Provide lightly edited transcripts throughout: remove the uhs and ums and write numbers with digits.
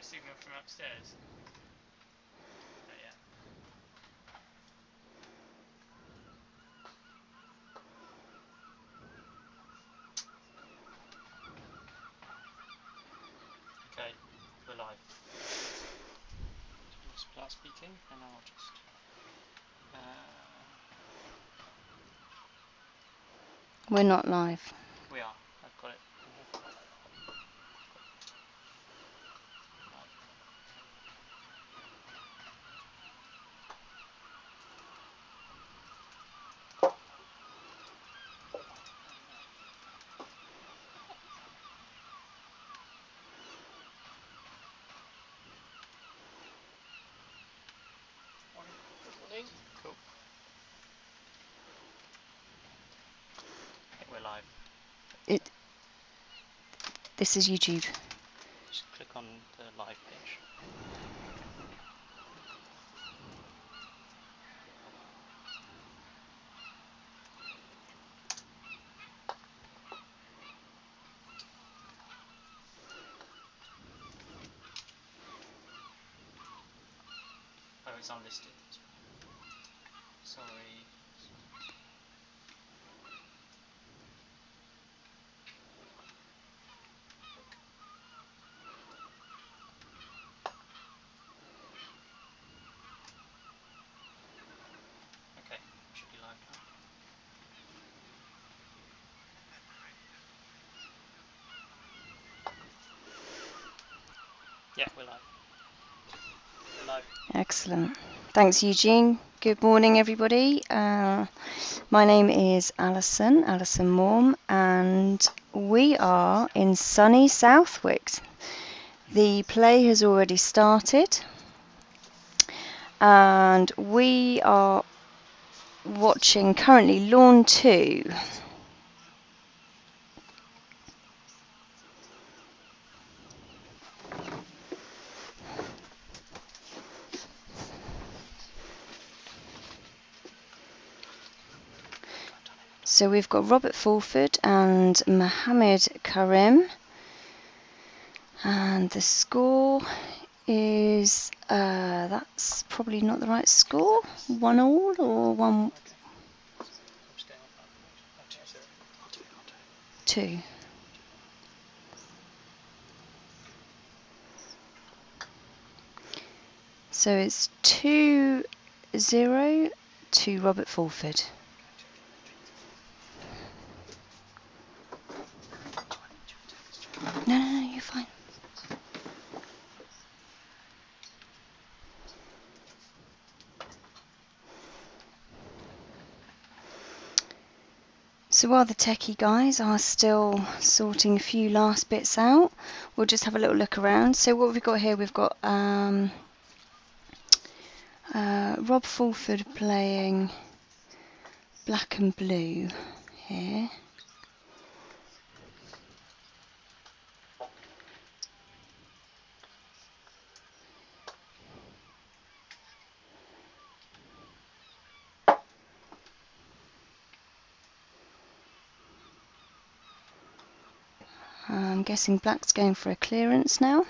Signal from upstairs. Oh, yeah. Okay, we're live. Just start speaking, and I'll just. We're not live. We are. I've got it. Good morning. Cool. I think we're live. This is YouTube. Just click on the live page. Oh, it's unlisted. Sorry. Okay, should be live now. Yeah, we're live. We're live. Excellent. Thanks, Eugene. Good morning, everybody. My name is Alison Morm, and we are in sunny Southwick. The play has already started, and we are watching currently Lawn 2. So we've got Robert Fulford and Mohamed Karem, and the score is that's probably not the right score. 1-1 or 1-2. So it's 2-0 to Robert Fulford. No, you're fine. So while the techie guys are still sorting a few last bits out, we'll just have a little look around. So what we've got here, we've got Rob Fulford playing black and blue here. I'm guessing black's going for a clearance now.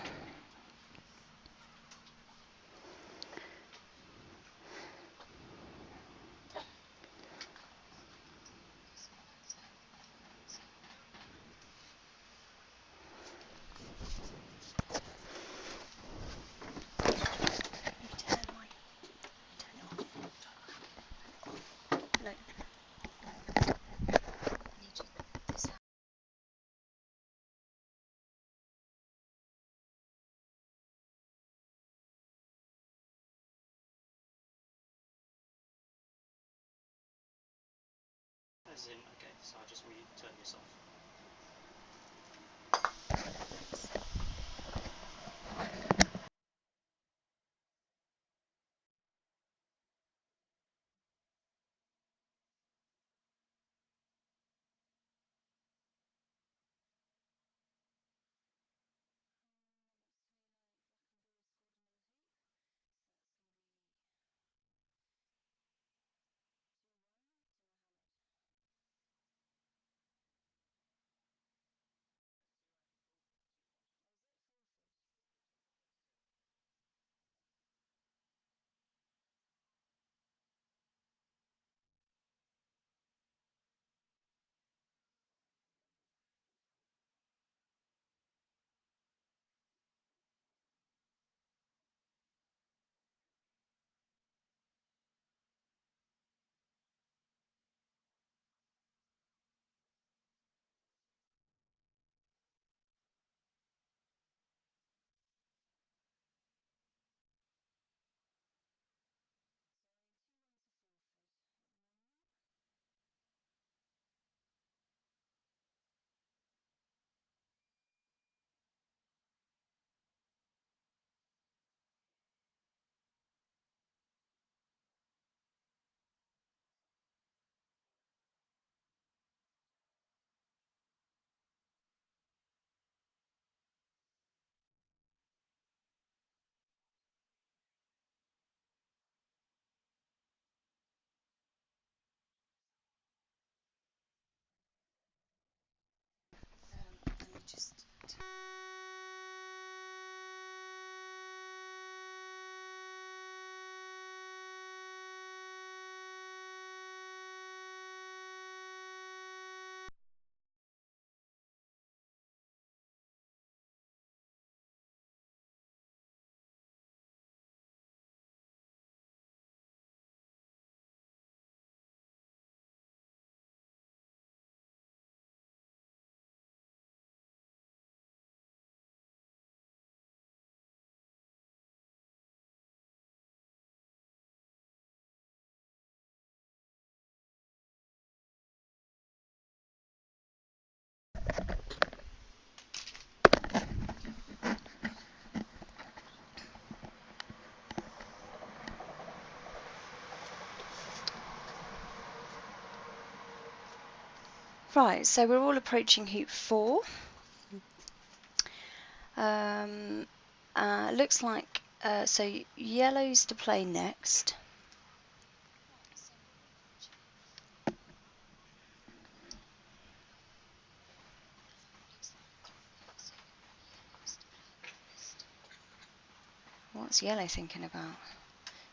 As in, okay, so I'll just turn this off. just... Right, so we're all approaching hoop 4. Looks like, so yellow's to play next. What's yellow thinking about?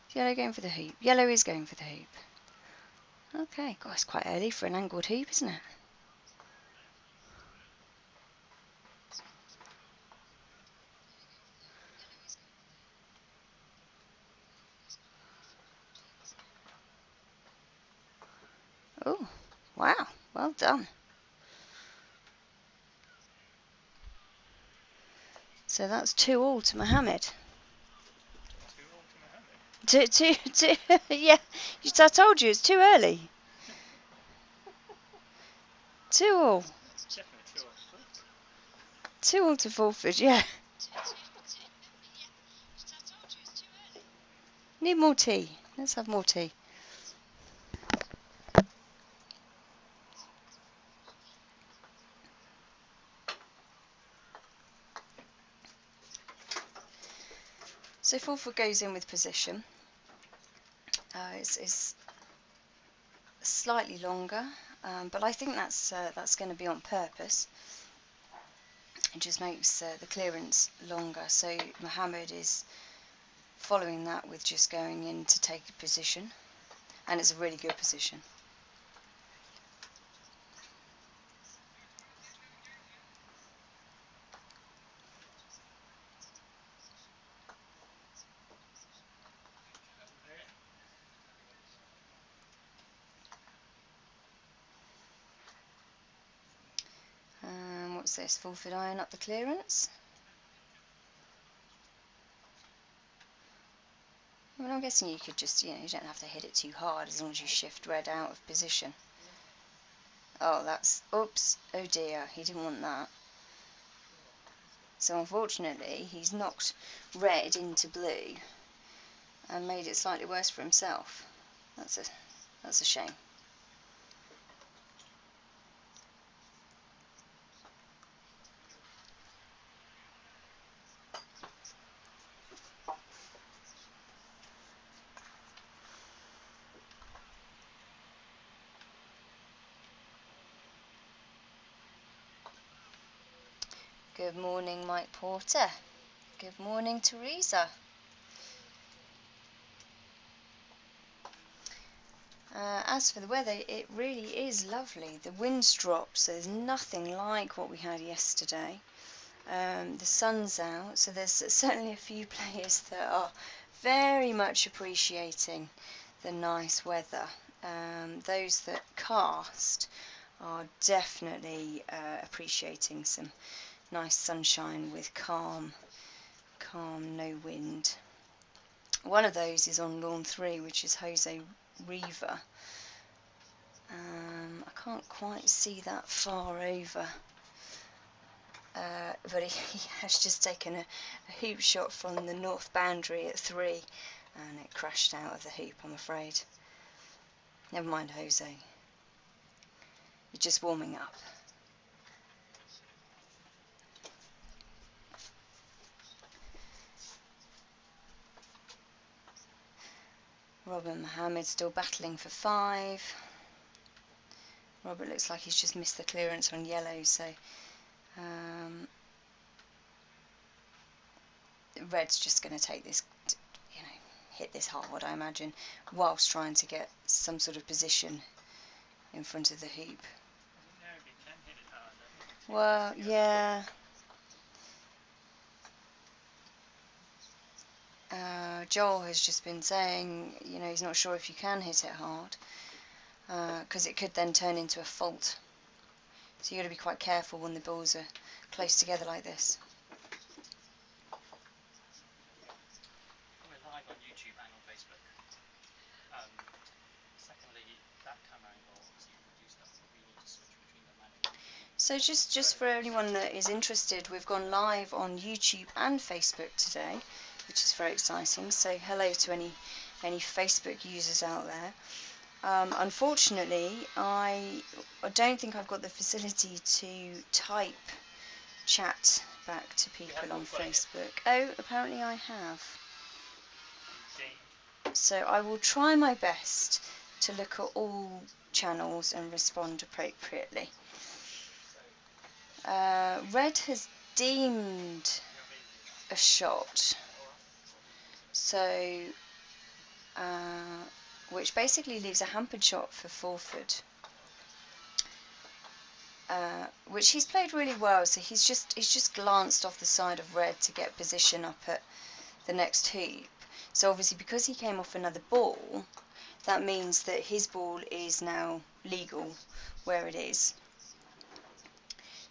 Is yellow going for the hoop? Yellow is going for the hoop. Okay, God, it's quite early for an angled hoop, isn't it? Oh, wow, well done. So that's 2-all to Mohamed. 2-all to Mohamed. Two, yeah, I told you, it's too early. 2-all. Definitely 2-all to Fulford. 2-all to Fulford, yeah. Need more tea. Let's have more tea. So Fulford goes in with position. It's slightly longer, but I think that's going to be on purpose. It just makes the clearance longer. So Mohamed is following that with just going in to take a position, and it's a really good position. What's this? Fulford iron up the clearance. Well, I'm guessing you could just, you don't have to hit it too hard as long as you shift red out of position. Oh, oops, oh dear, he didn't want that. So unfortunately, he's knocked red into blue and made it slightly worse for himself. That's a shame. Good morning, Mike Porter. Good morning, Teresa. As for the weather, it really is lovely. The wind's dropped, so there's nothing like what we had yesterday. The sun's out, so there's certainly a few players that are very much appreciating the nice weather. Those that cast are definitely appreciating some nice sunshine with calm, no wind. One of those is on lawn 3, which is Jose Riva. I can't quite see that far over, but he has just taken a hoop shot from the north boundary at 3, and it crashed out of the hoop, I'm afraid. Never mind, Jose. You're just warming up. Robert Mohamed still battling for 5. Robert looks like he's just missed the clearance on yellow, so Red's just going to take this, you know, hit this hard, I imagine, whilst trying to get some sort of position in front of the hoop. I don't know if he can hit it hard. I think it's Well, yeah. Joel has just been saying, you know, he's not sure if you can hit it hard, because it could then turn into a fault. So you've got to be quite careful when the balls are close together like this. We're live on YouTube and on Facebook. Secondly, that camera angle obviously reduced that. We need to switch between the manual. So just for anyone that is interested, we've gone live on YouTube and Facebook today, which is very exciting. So hello to any Facebook users out there. Unfortunately, I don't think I've got the facility to type chat back to people on Facebook. Oh, apparently I have. So I will try my best to look at all channels and respond appropriately. Red has deemed a shot, so which basically leaves a hampered shot for Fulford, which he's played really well. So he's just glanced off the side of Red to get position up at the next hoop. So obviously because he came off another ball, that means that his ball is now legal where it is.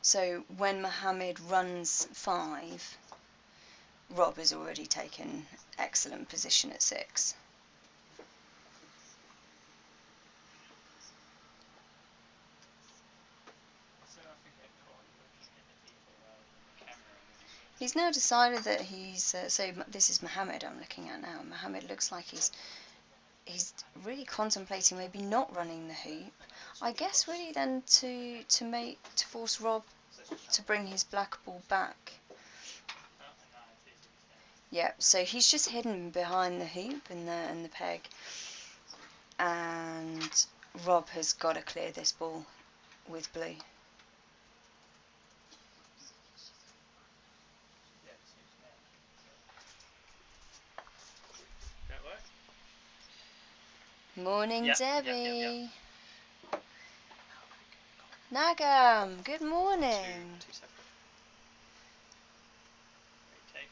So when Mohamed runs 5, Rob has already taken excellent position at 6. So I think they're probably looking at the people rather than the camera. He's now decided that he's so this is Mohamed I'm looking at now. Mohamed looks like he's really contemplating maybe not running the hoop. I guess really then to force Rob to bring his black ball back. Yeah, so he's just hidden behind the hoop and the peg, and Rob has got to clear this ball with blue. That work? Morning, Yep, Debbie. Nagam, good morning. Two separate. Take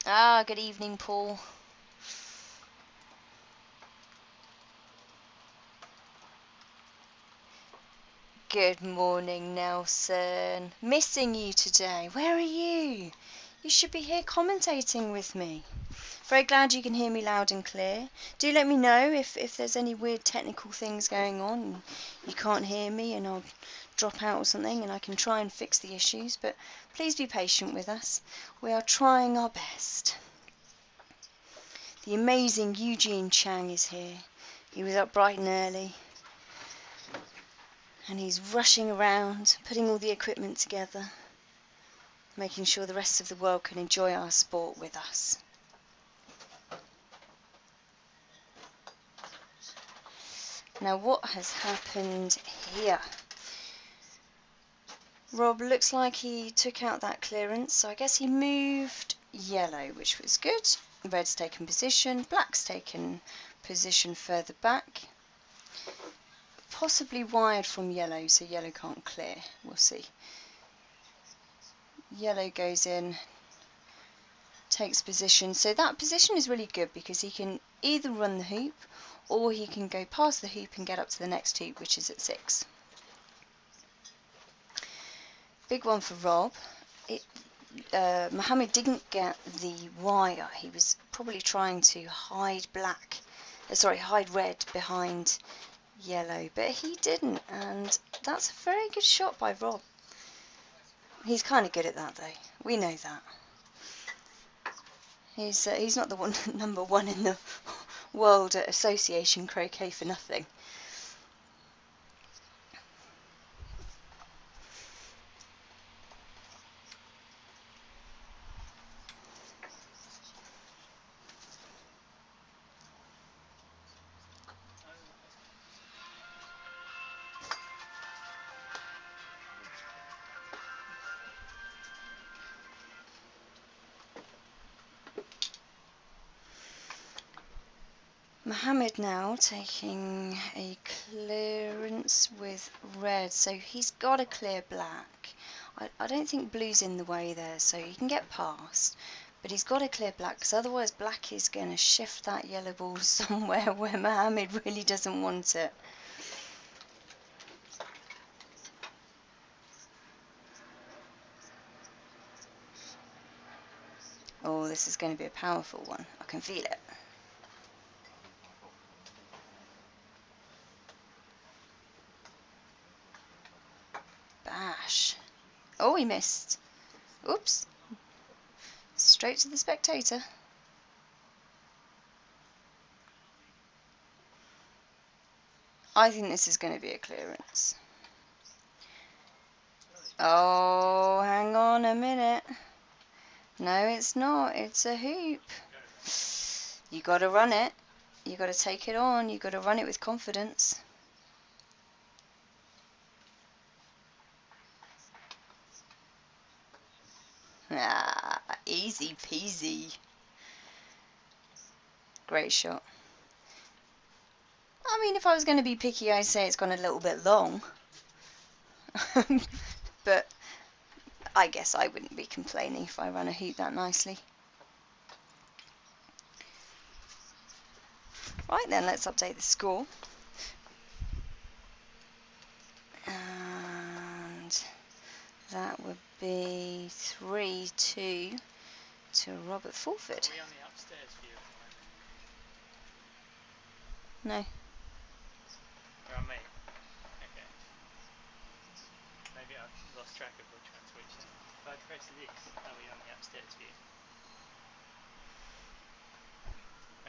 out. Good evening, Paul. Good morning, Nelson. Missing you today. Where are you? You should be here commentating with me. Very glad you can hear me loud and clear. Do let me know if there's any weird technical things going on and you can't hear me, and I'll drop out or something and I can try and fix the issues, but please be patient with us. We are trying our best. The amazing Eugene Chang is here. He was up bright and early, and he's rushing around, putting all the equipment together, making sure the rest of the world can enjoy our sport with us. Now, what has happened here? Rob looks like he took out that clearance, so I guess he moved yellow, which was good. Red's taken position, black's taken position further back. Possibly wired from yellow, so yellow can't clear. We'll see. Yellow goes in, takes position. So that position is really good because he can either run the hoop or he can go past the hoop and get up to the next hoop, which is at 6. Big one for Rob. Mohamed didn't get the wire. He was probably trying to hide red behind yellow, but he didn't, and that's a very good shot by Rob. He's kind of good at that, though. We know that. He's not the number one in the world at association croquet for nothing. Mohamed now taking a clearance with red, so he's got a clear black. I don't think blue's in the way there, so he can get past, but he's got a clear black, because otherwise black is going to shift that yellow ball somewhere where Mohamed really doesn't want it. Oh, this is going to be a powerful one. I can feel it. Bash. Oh, he missed. Oops. Straight to the spectator. I think this is going to be a clearance. Oh, hang on a minute. No, it's not. It's a hoop. You got to run it. You got to take it on. You got to run it with confidence. Ah, easy peasy. Great shot. I mean, if I was going to be picky, I'd say it's gone a little bit long. But I guess I wouldn't be complaining if I ran a hoop that nicely. Right then, let's update the score. And that would be 3-2 to Robert Fulford. Are we on the upstairs view at the moment? No. Or on me? Okay. Maybe I've lost track of which one's which then. If I press this, are we on the upstairs view?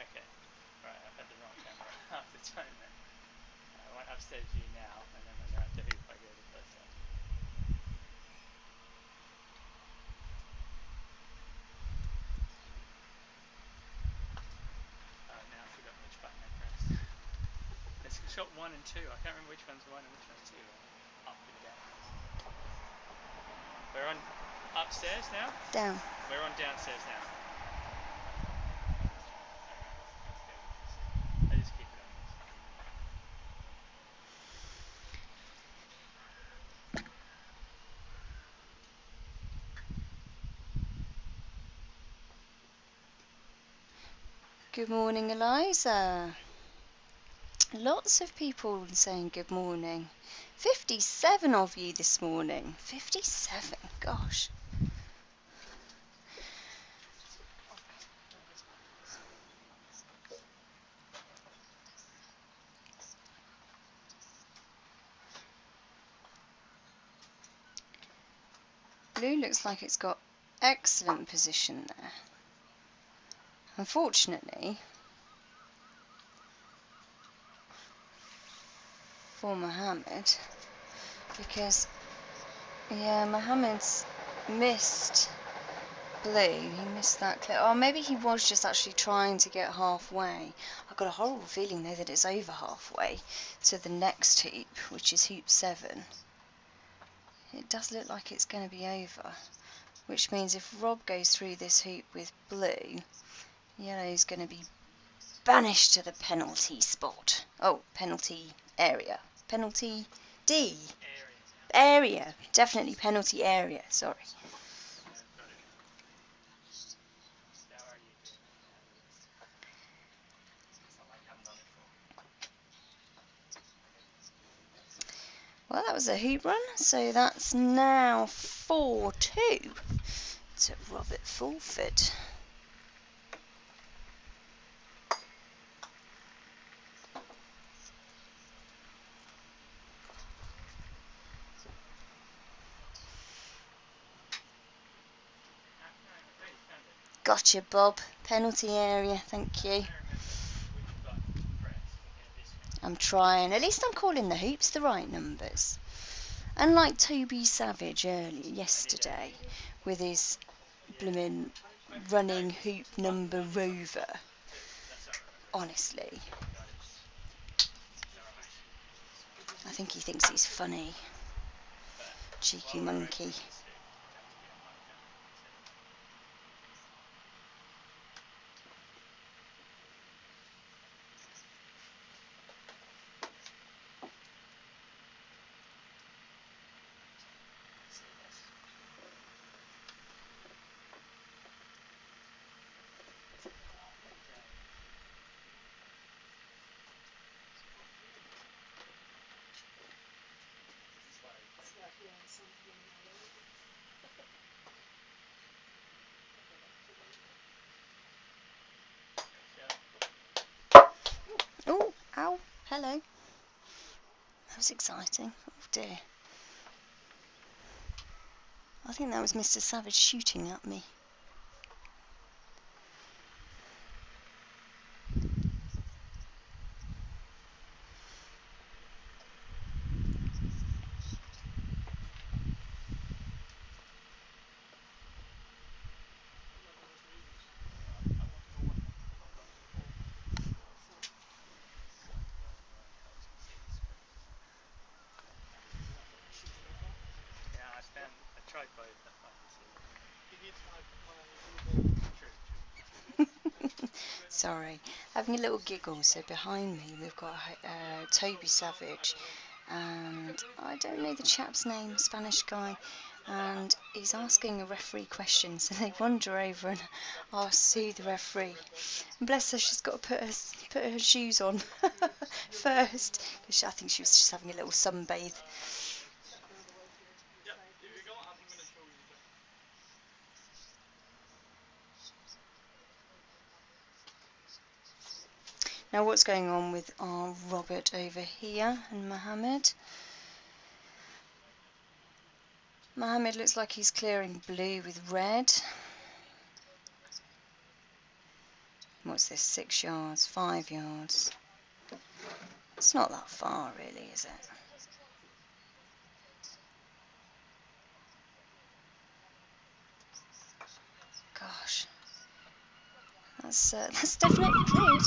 Okay. Right, I've had the wrong camera half the time then. I want upstairs view now, and then when they're at the hoop I go to close up. Now I've forgotten which button I pressed. It's shot 1 and 2. I can't remember which one's 1 and which one's 2. Up and down. We're on upstairs now? Down. We're on downstairs now. I just keep it on this. Good morning, Eliza. Lots of people saying good morning. 57 of you this morning. 57, gosh. Blue looks like it's got excellent position there. Unfortunately, for Mohamed, because Mohamed's missed blue. He missed that clip. Oh, maybe he was just actually trying to get halfway. I've got a horrible feeling though that it's over halfway to the next hoop, which is hoop 7. It does look like it's going to be over, which means if Rob goes through this hoop with blue, yellow's going to be banished to the penalty spot. Oh, penalty area. Penalty D. Area. Definitely penalty area, sorry. Well, that was a hoop run, so that's now 4-2 to Robert Fulford. Gotcha, Bob. Penalty area, thank you. I'm trying. At least I'm calling the hoops the right numbers. Unlike Toby Savage earlier yesterday with his blooming running hoop number rover. Honestly. I think he thinks he's funny. Cheeky monkey. Oh, ow, hello. That was exciting. Oh dear. I think that was Mr. Savage shooting at me. Yeah, I tried both. I find it's Sorry, having a little giggle. So behind me we've got Toby Savage, and I don't know the chap's name, Spanish guy, and he's asking a referee question. So they wander over and ask Sue, the referee. And bless her, she's got to put her shoes on first, because I think she was just having a little sunbathe. Now what's going on with our Robert over here and Mohamed? Mohamed looks like he's clearing blue with red. What's this, 6 yards, 5 yards? It's not that far really, is it? Gosh, that's definitely cleared.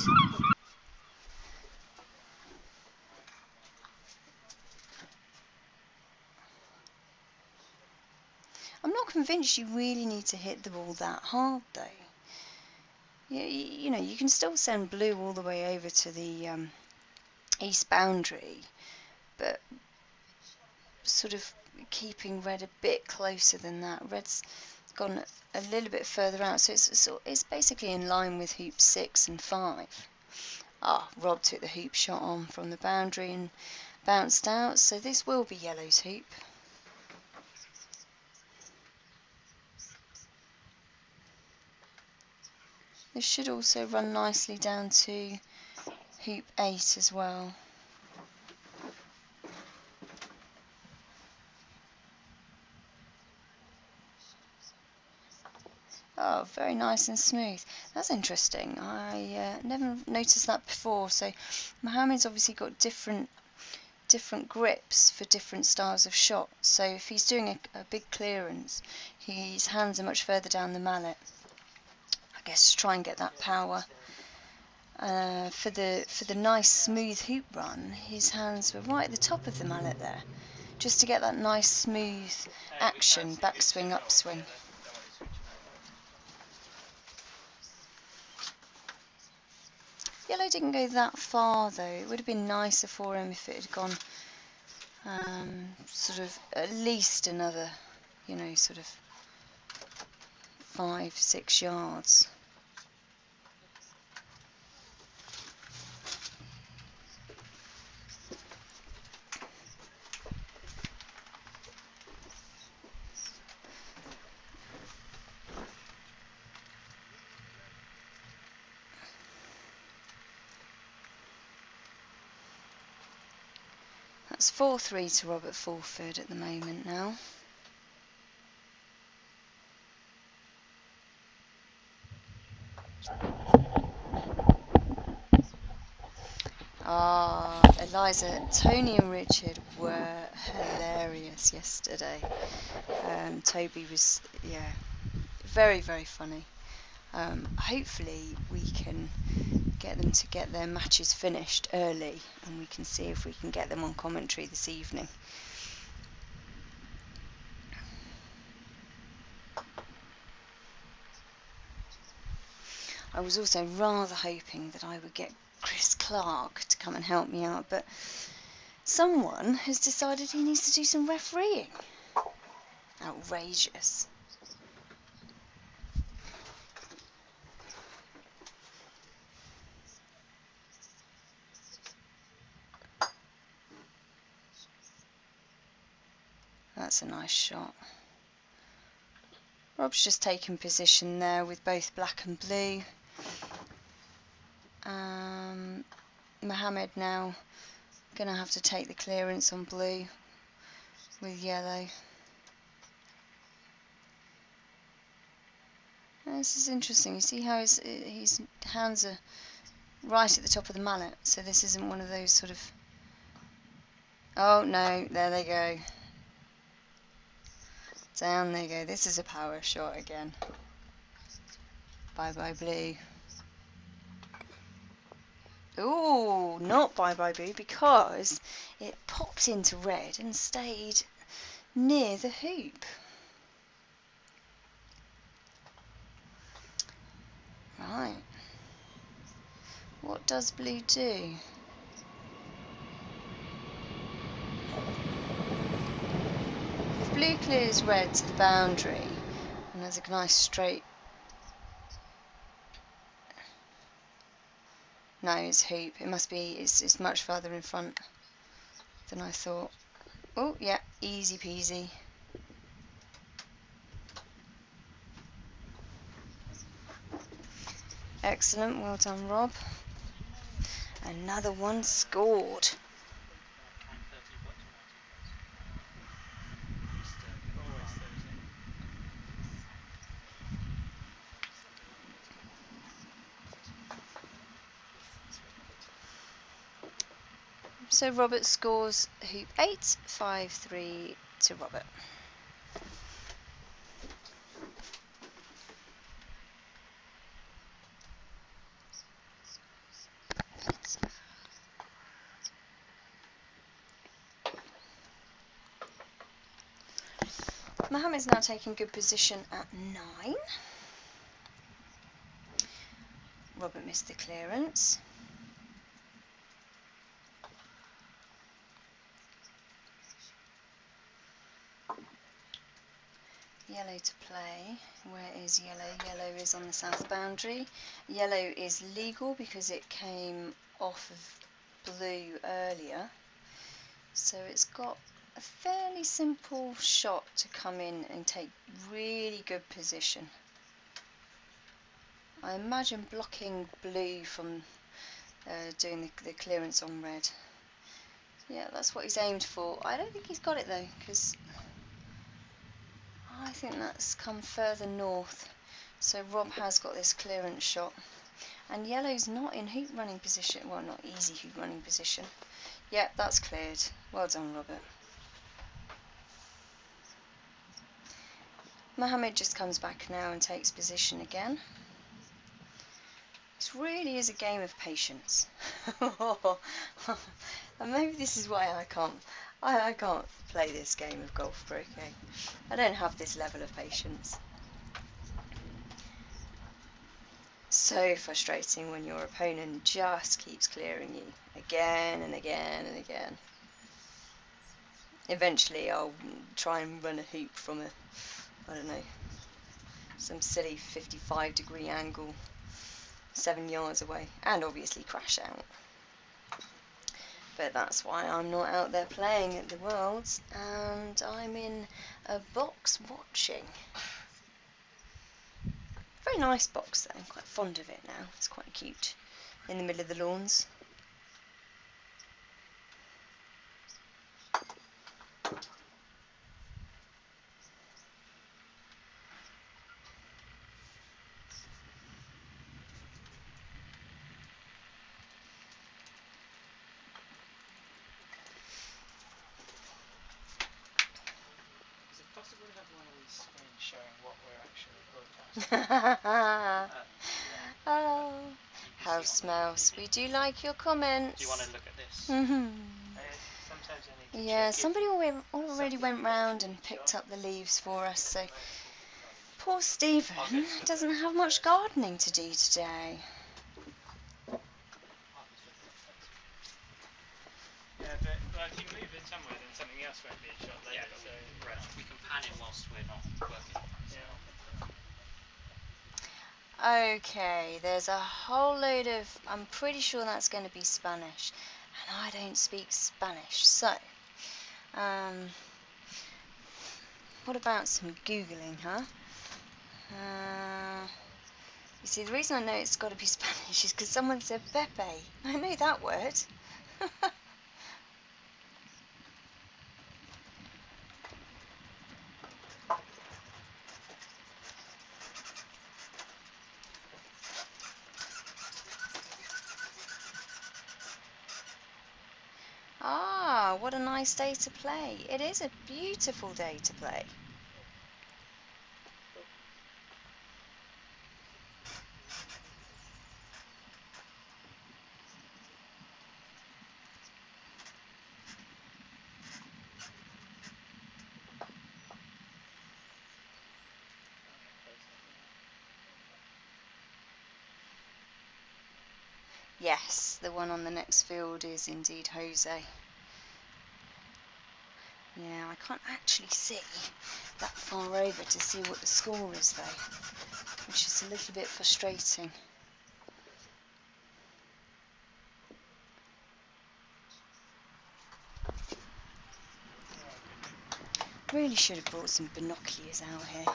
I'm not convinced you really need to hit the ball that hard though. You know, you can still send blue all the way over to the east boundary, but sort of keeping red a bit closer than that. Red's gone a little bit further out, so it's basically in line with hoops 6 and 5. Rob took the hoop shot on from the boundary and bounced out, so this will be yellow's hoop. This should also run nicely down to hoop 8 as well. Oh, very nice and smooth. That's interesting. I never noticed that before. So Mohamed's obviously got different grips for different styles of shot. So if he's doing a big clearance, his hands are much further down the mallet. I guess to try and get that power. For the nice smooth hoop run, his hands were right at the top of the mallet there, just to get that nice smooth action, backswing, upswing. Yellow didn't go that far though. It would have been nicer for him if it had gone sort of at least another, sort of 5-6 yards. That's 4-3 to Robert Fulford at the moment now. Eliza, Tony and Richard were hilarious yesterday. Toby was, very, very funny. Hopefully we can get them to get their matches finished early, and we can see if we can get them on commentary this evening. I was also rather hoping that I would get Chris Clark to come and help me out, but someone has decided he needs to do some refereeing. Outrageous. That's a nice shot. Rob's just taken position there with both black and blue. Mohamed now going to have to take the clearance on blue with yellow. This is interesting. You see how his hands are right at the top of the mallet, so this isn't one of those sort of... Oh no, there they go. Down they go. This is a power shot again. Bye bye blue. Ooh, not bye bye blue, because it popped into red and stayed near the hoop. Right. What does blue do? If blue clears red to the boundary, and there's a nice straight... No, it's hoop. It must be, it's much further in front than I thought. Oh, yeah, easy peasy. Excellent, well done, Rob. Another one scored. So Robert scores hoop 8, 5-3 to Robert. Mohamed's now taking good position at 9. Robert missed the clearance. Yellow to play. Where is yellow? Yellow is on the south boundary. Yellow is legal because it came off of blue earlier. So it's got a fairly simple shot to come in and take really good position. I imagine blocking blue from doing the clearance on red. Yeah, that's what he's aimed for. I don't think he's got it though, because I think that's come further north. So Rob has got this clearance shot. And yellow's not in hoop running position. Well, not easy hoop running position. Yeah, that's cleared. Well done, Robert. Mohamed just comes back now and takes position again. This really is a game of patience. And maybe this is why I can't play this game of golf croquet. I don't have this level of patience. So frustrating when your opponent just keeps clearing you again and again and again. Eventually I'll try and run a hoop from I don't know, some silly 55-degree angle 7 yards away, and obviously crash out. But that's why I'm not out there playing at the Worlds, and I'm in a box watching. Very nice box though, I'm quite fond of it now. It's quite cute, in the middle of the lawns. Possible to have one of these screens showing what we're actually broadcasting. Oh, House Mouse, we do like your comments. Do you want to look at this? Sometimes I need to yeah, somebody already went round and picked up the leaves for us, so poor Stephen doesn't have much gardening to do today. Yeah, but well, if you move it somewhere, then something else won't be shot later. Yeah, so we can pan in whilst we're not working. Okay, there's a whole load of... I'm pretty sure that's going to be Spanish, and I don't speak Spanish, so what about some Googling, huh? You see, the reason I know it's got to be Spanish is because someone said Pepe. I know that word. Ah, what a nice day to play. It is a beautiful day to play. Yes, the one on the next field is indeed Jose. Yeah, I can't actually see that far over to see what the score is though, which is a little bit frustrating. Really should have brought some binoculars out here.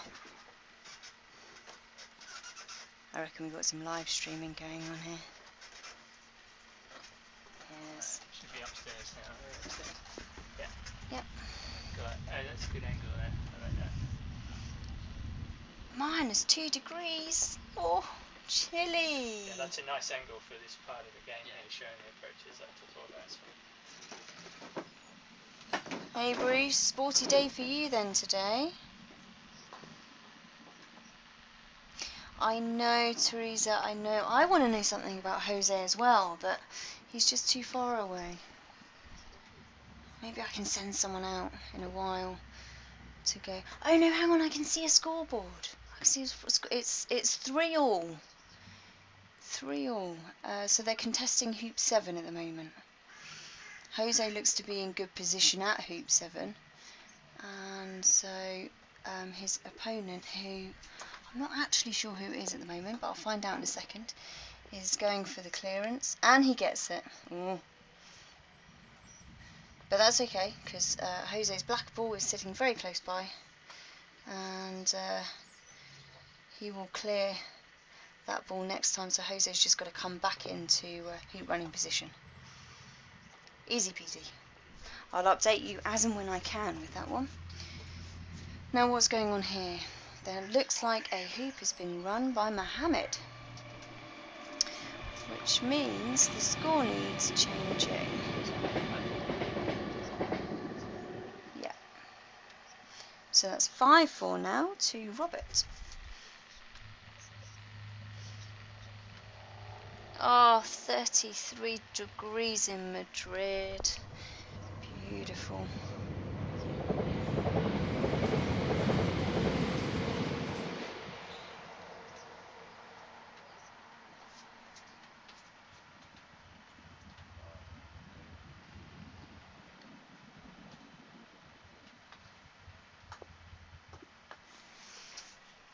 I reckon we've got some live streaming going on here. Yes. Should be upstairs now. Upstairs. Yeah. Yep. Got it. Oh, that's a good angle there. I like that. -2 degrees. Oh, chilly. Yeah, that's a nice angle for this part of the game. Yeah, showing the approaches up to floor batsman. Hey Bruce, sporty day for you then today. I know, Teresa, I know. I want to know something about Jose as well, but he's just too far away. Maybe I can send someone out in a while to go. Oh no, hang on, I can see a scoreboard. I can see it's 3-all. 3-all. So they're contesting hoop 7 at the moment. Jose looks to be in good position at hoop 7, and so his opponent, who I'm not actually sure who it is at the moment, but I'll find out in a second, is going for the clearance, and he gets it. Ooh. But that's okay, because Jose's black ball is sitting very close by, and he will clear that ball next time, so Jose's just got to come back into hoop running position. Easy peasy. I'll update you as and when I can with that one. Now what's going on here? There looks like a hoop has been run by Mohamed, which means the score needs changing. Yeah. So that's 5-4 now to Robert. Oh, 33 degrees in Madrid. Beautiful.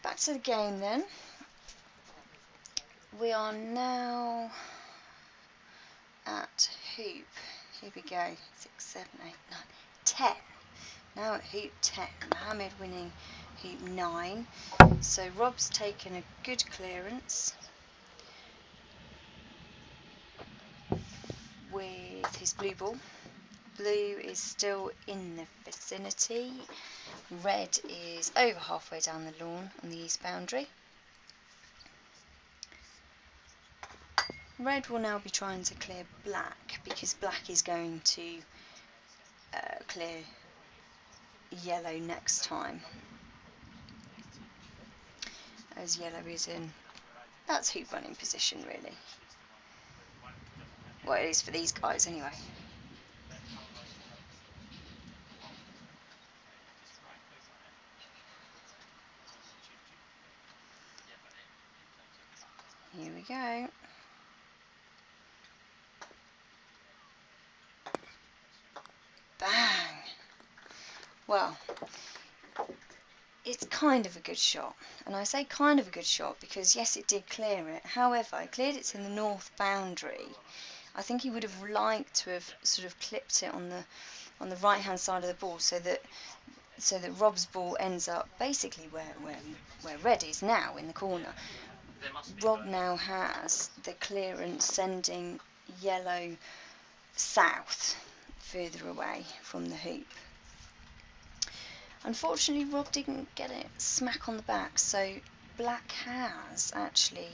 Back to the game then. We are now at hoop. Here we go. 6, 7, 8, 9, 10. Now at hoop 10. Mohamed winning hoop 9. So Rob's taken a good clearance with his blue ball. Blue is still in the vicinity. Red is over halfway down the lawn on the east boundary. Red will now be trying to clear black, because black is going to clear yellow next time, as yellow is in, that's hoop running position really. Well, it is for these guys anyway. Here we go. Bang! Well, it's kind of a good shot, and I say kind of a good shot because yes, it did clear it. However, it cleared it to the north boundary. I think he would have liked to have sort of clipped it on the right hand side of the ball, so that so that Rob's ball ends up basically where red is now, in the corner. There must be. Rob now has the clearance sending yellow south, further away from the hoop. Unfortunately, Rob didn't get it smack on the back, so black has actually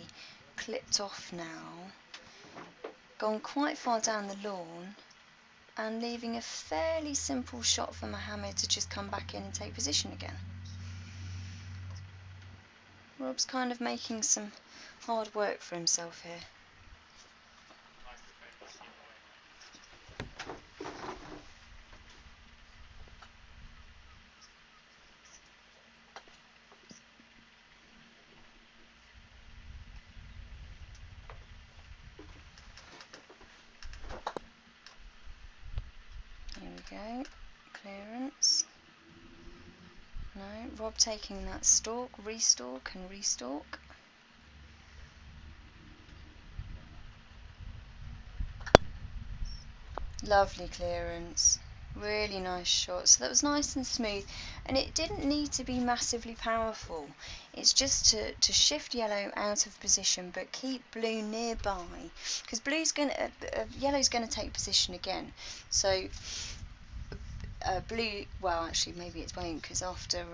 clipped off now, gone quite far down the lawn, and leaving a fairly simple shot for Mohamed to just come back in and take position again. Rob's kind of making some hard work for himself here. Here we go, clearance. No, Rob taking that stalk, restalk and restalk. Lovely clearance, really nice shot. So that was nice and smooth, and it didn't need to be massively powerful. It's just to shift yellow out of position but keep blue nearby, because yellow's gonna take position again. So blue, well actually maybe it won't, because after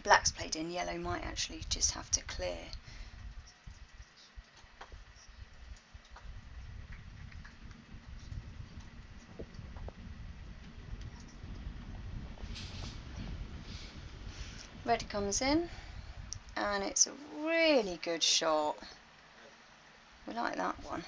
black's played in, yellow might actually just have to clear. Red comes in, and it's a really good shot. We like that one.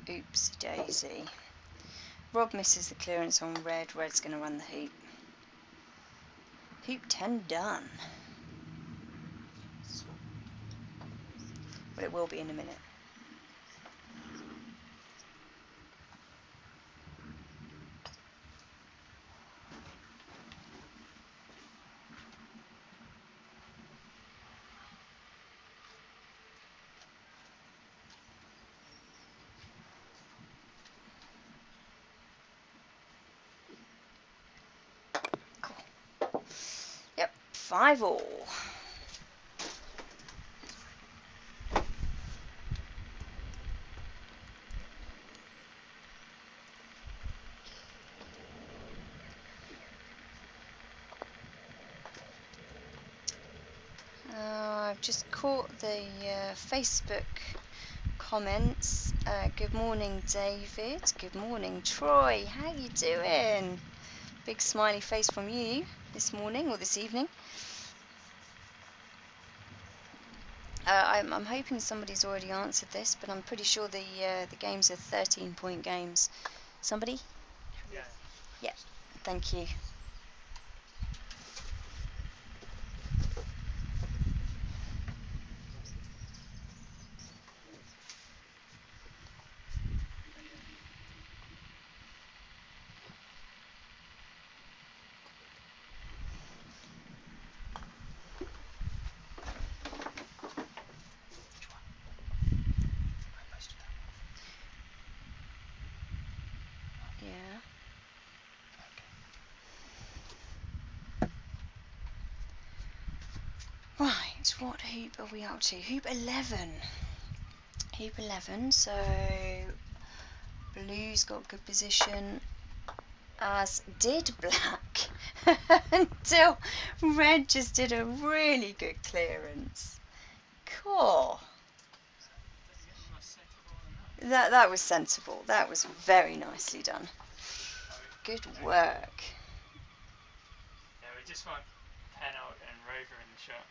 Oops daisy. Rob misses the clearance on red. Red's going to run the hoop. Hoop 10 done. Well, it will be in a minute. Cool. Yep, 5-all. I've just caught the Facebook comments. Good morning, David. Good morning, Troy. How you doing? Big smiley face from you this morning or this evening. I'm hoping somebody's already answered this, but I'm pretty sure the games are 13-point games. Somebody? Yeah. Yeah. Thank you. Yeah. Right, what hoop are we up to? Hoop 11. Hoop 11, so blue's got good position, as did black, until red just did a really good clearance. Cool. That was sensible. That was very nicely done. Good work. Yeah, we just want Pennold and Rover in the shot.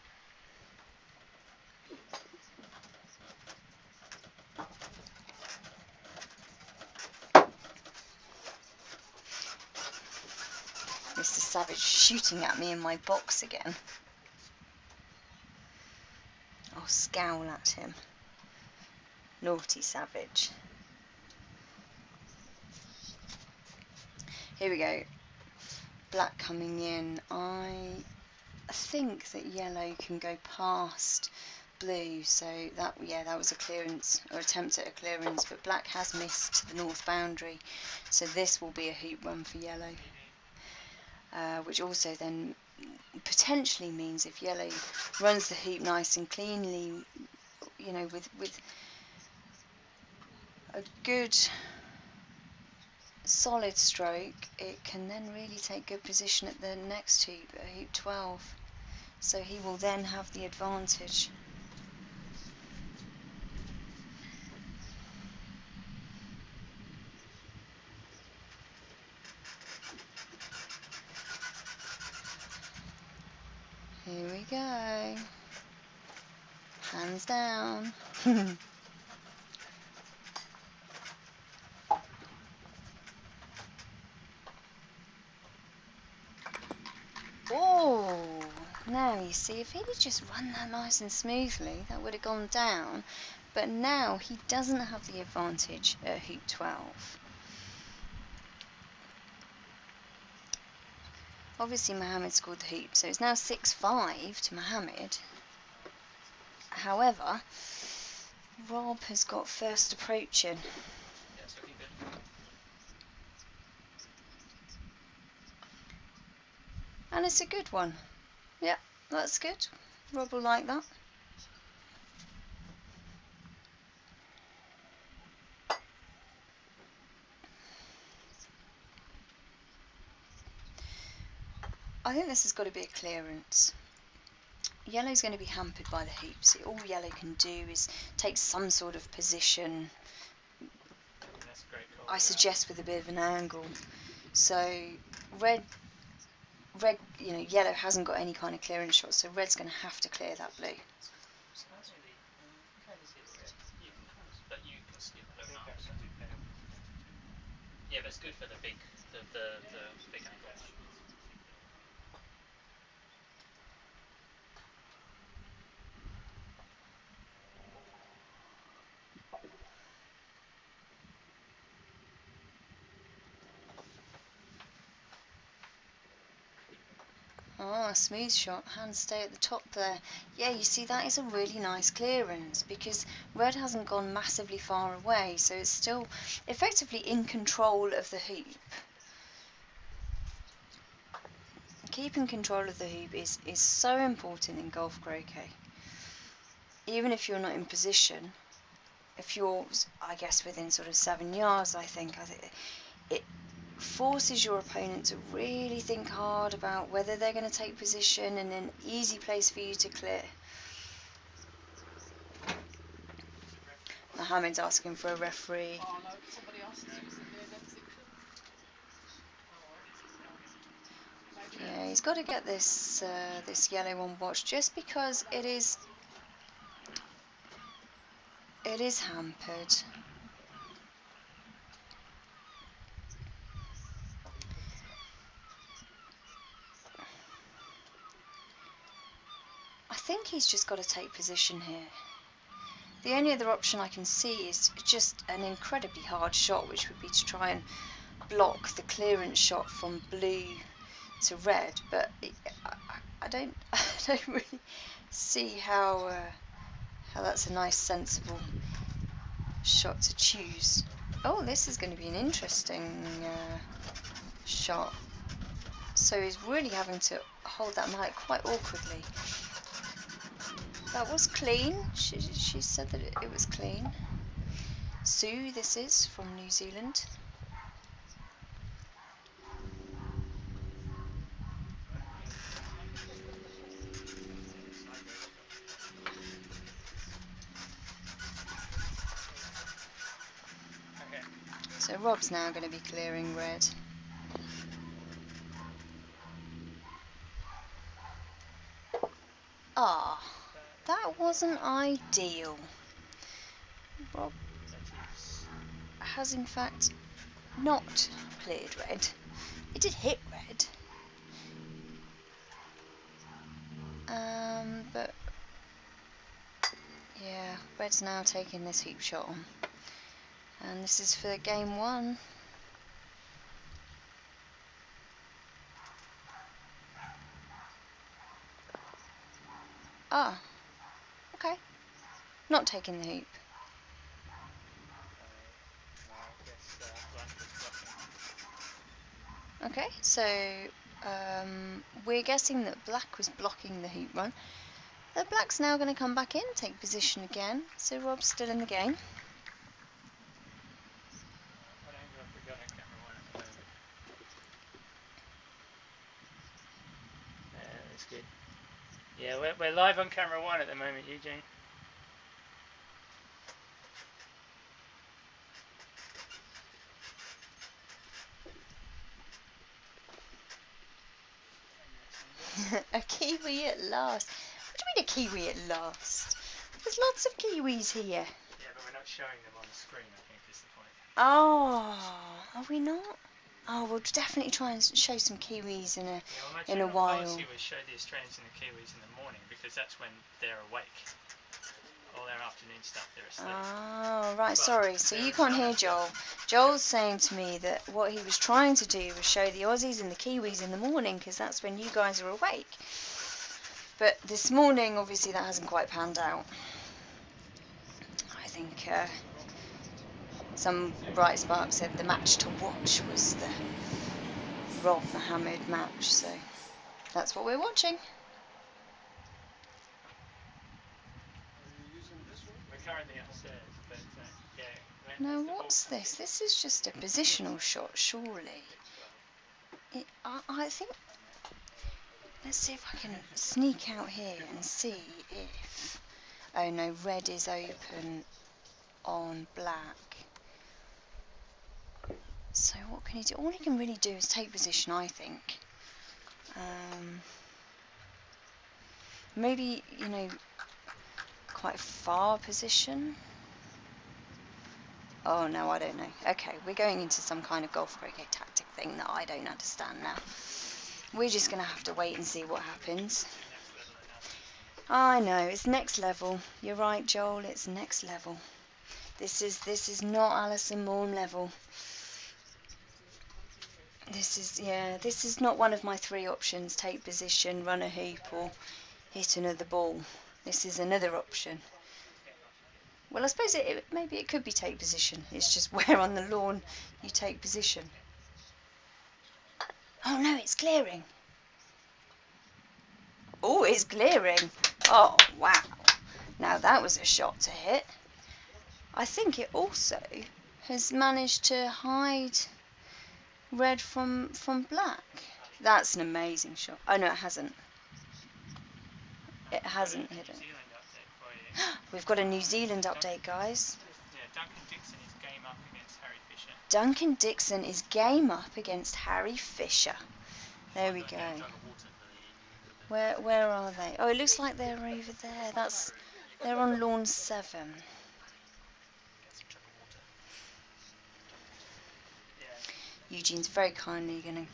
Mr. Savage shooting at me in my box again. I'll scowl at him. Naughty Savage. Here we go. Black coming in. I think that yellow can go past blue, so that was a clearance, or attempt at a clearance, but black has missed the north boundary, so this will be a hoop run for yellow, which also then potentially means if yellow runs the hoop nice and cleanly, you know, with a good solid stroke, it can then really take good position at the next hoop, at hoop 12, so he will then have the advantage. Here we go. Hands down. Oh, now you see, if he'd just run that nice and smoothly, that would have gone down. But now he doesn't have the advantage at hoop 12. Obviously Mohamed scored the hoop, so it's now 6-5 to Mohamed. However, Rob has got first approaching. Yeah, it's looking good. And it's a good one. Yep, that's good. Rob will like that. I think this has got to be a clearance. Yellow's going to be hampered by the hoops. All yellow can do is take some sort of position, That's a great call. I suggest with a bit of an angle. So red, yellow hasn't got any kind of clearance shot, so red's going to have to clear that blue. Surprisingly, kind of see the red. You can kind of, but you can skip I low think arms. that's too pale. Yeah, but it's good for the big angles. Oh, a smooth shot. Hands stay at the top there. Yeah, you see, that is a really nice clearance because red hasn't gone massively far away, so it's still effectively in control of the hoop. Keeping control of the hoop is so important in golf croquet. Even if you're not in position, if you're, I guess, within sort of 7 yards, I think it forces your opponent to really think hard about whether they're going to take position and an easy place for you to clear. Mohamed's asking for a referee. Oh no, somebody else is using the identification. Yeah, he's got to get this this yellow on watch just because it is hampered. I think he's just got to take position here. The only other option I can see is just an incredibly hard shot, which would be to try and block the clearance shot from blue to red. But I don't really see how that's a nice, sensible shot to choose. Oh, this is going to be an interesting shot. So he's really having to hold that mallet quite awkwardly. That was clean. She said that it was clean. Sue, this is from New Zealand. So Rob's now going to be clearing red. Ah, that wasn't ideal. Rob has in fact not cleared red. It did hit red. But yeah, red's now taking this hoop shot on. And this is for game 1. Ah, okay. Not taking the hoop. Well, I guess black was blocking. Okay, so we're guessing that black was blocking the hoop run. Black's now going to come back in, take position again. So Rob's still in the game. What angle have we got on camera 1 at the moment? Yeah, that's good. Yeah, we're live on camera 1 at the moment, Eugene. A kiwi at last. What do you mean a kiwi at last? There's lots of kiwis here. Yeah, but we're not showing them on the screen, I think is the point. Oh, are we not? Oh, we'll definitely try and show some kiwis in a while. My policy was show the Australians and the Kiwis in the morning because that's when they're awake. All their afternoon stuff, they're asleep. Oh, right, sorry. So you can't hear Joel. Joel's saying to me that what he was trying to do was show the Aussies and the Kiwis in the morning because that's when you guys are awake. But this morning, obviously, that hasn't quite panned out. I think some bright spark said the match to watch was the Rob Mohamed match, so that's what we're watching. We're currently upstairs, but yeah. Now, what's this? This is just a positional shot, surely. I think. Let's see if I can sneak out here and see if. Oh no, red is open on black. So what can he do? All he can really do is take position, I think. Maybe, quite far position. Oh no, I don't know. Okay, we're going into some kind of golf croquet tactic thing that I don't understand now. We're just going to have to wait and see what happens. I know, it's next level. You're right, Joel, it's next level. This is not Alison Morm level. This is not one of my 3 options: take position, run a hoop, or hit another ball. This is another option. Well, I suppose maybe it could be take position. It's just where on the lawn you take position. Oh no, it's clearing. Oh, it's clearing. Oh, wow. Now that was a shot to hit. I think it also has managed to hide red from black. That's an amazing shot. Oh no, it hasn't. It hasn't hit it. We've got a New Zealand update, guys. Yeah, Duncan Dixon is game up against Harry Fisher. Duncan Dixon is game up against Harry Fisher. There we go. Where are they? Oh, it looks like they're over there. They're on lawn 7. Eugene's very kindly going to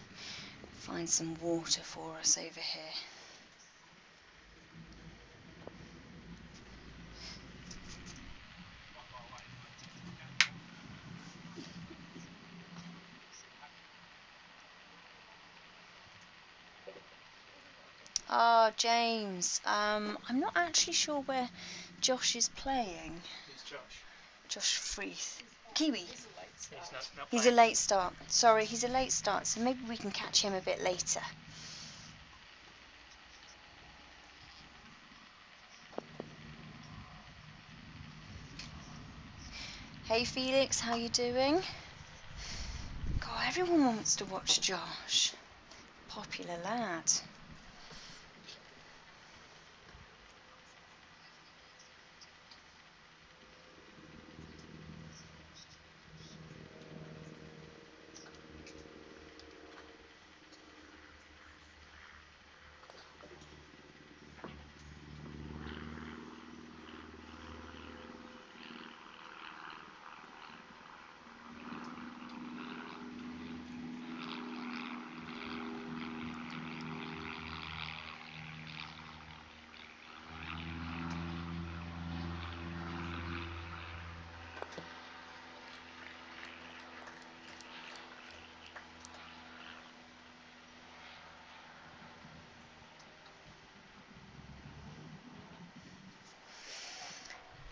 find some water for us over here. Ah, James. I'm not actually sure where Josh is playing. Who's Josh? Josh Freeth. Kiwi. He's a late start. Sorry, he's a late start, so maybe we can catch him a bit later. Hey Felix, how you doing? God, everyone wants to watch Josh. Popular lad.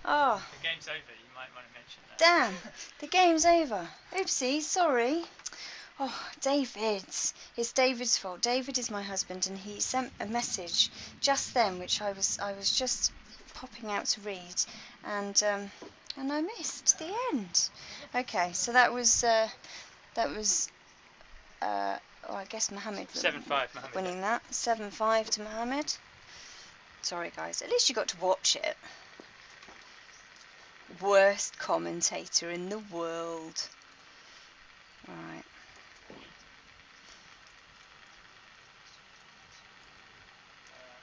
Oh, The game's over. You might want to mention that. damn. The game's over. Oopsie, sorry. Oh, David's. It's David's fault. David is my husband, and he sent a message just then, which I was just popping out to read, and I missed the end. Okay, so that was well, I guess Mohamed 7-5, Mohamed. winning that. 7-5 to Mohamed. Sorry, guys. At least you got to watch it. Worst commentator in the world. Right.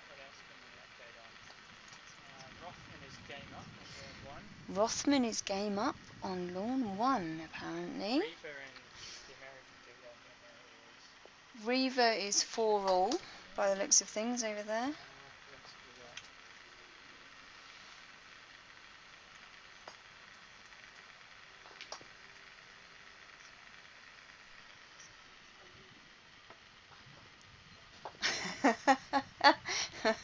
What else can we update on? Rothman is game up on lawn 1. Rothman is game up on lawn 1, apparently. Reaver and the American dude, I don't know who he is. Reaver is 4-all, by the looks of things over there. Let's do that.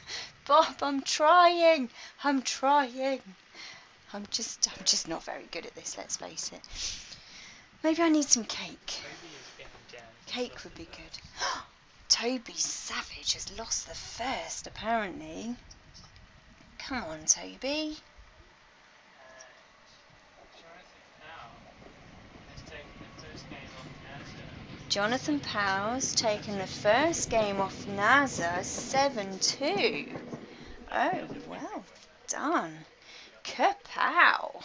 Bob, I'm trying. I'm just not very good at this, let's face it. Maybe I need some cake. Toby is getting down. Cake would be good. Toby Savage has lost the first, apparently. Come on, Toby. Jonathan Powell has taken the first game off NASA. Jonathan Powell's taken the first game off NASA 7-2. Oh, well done. Kapow.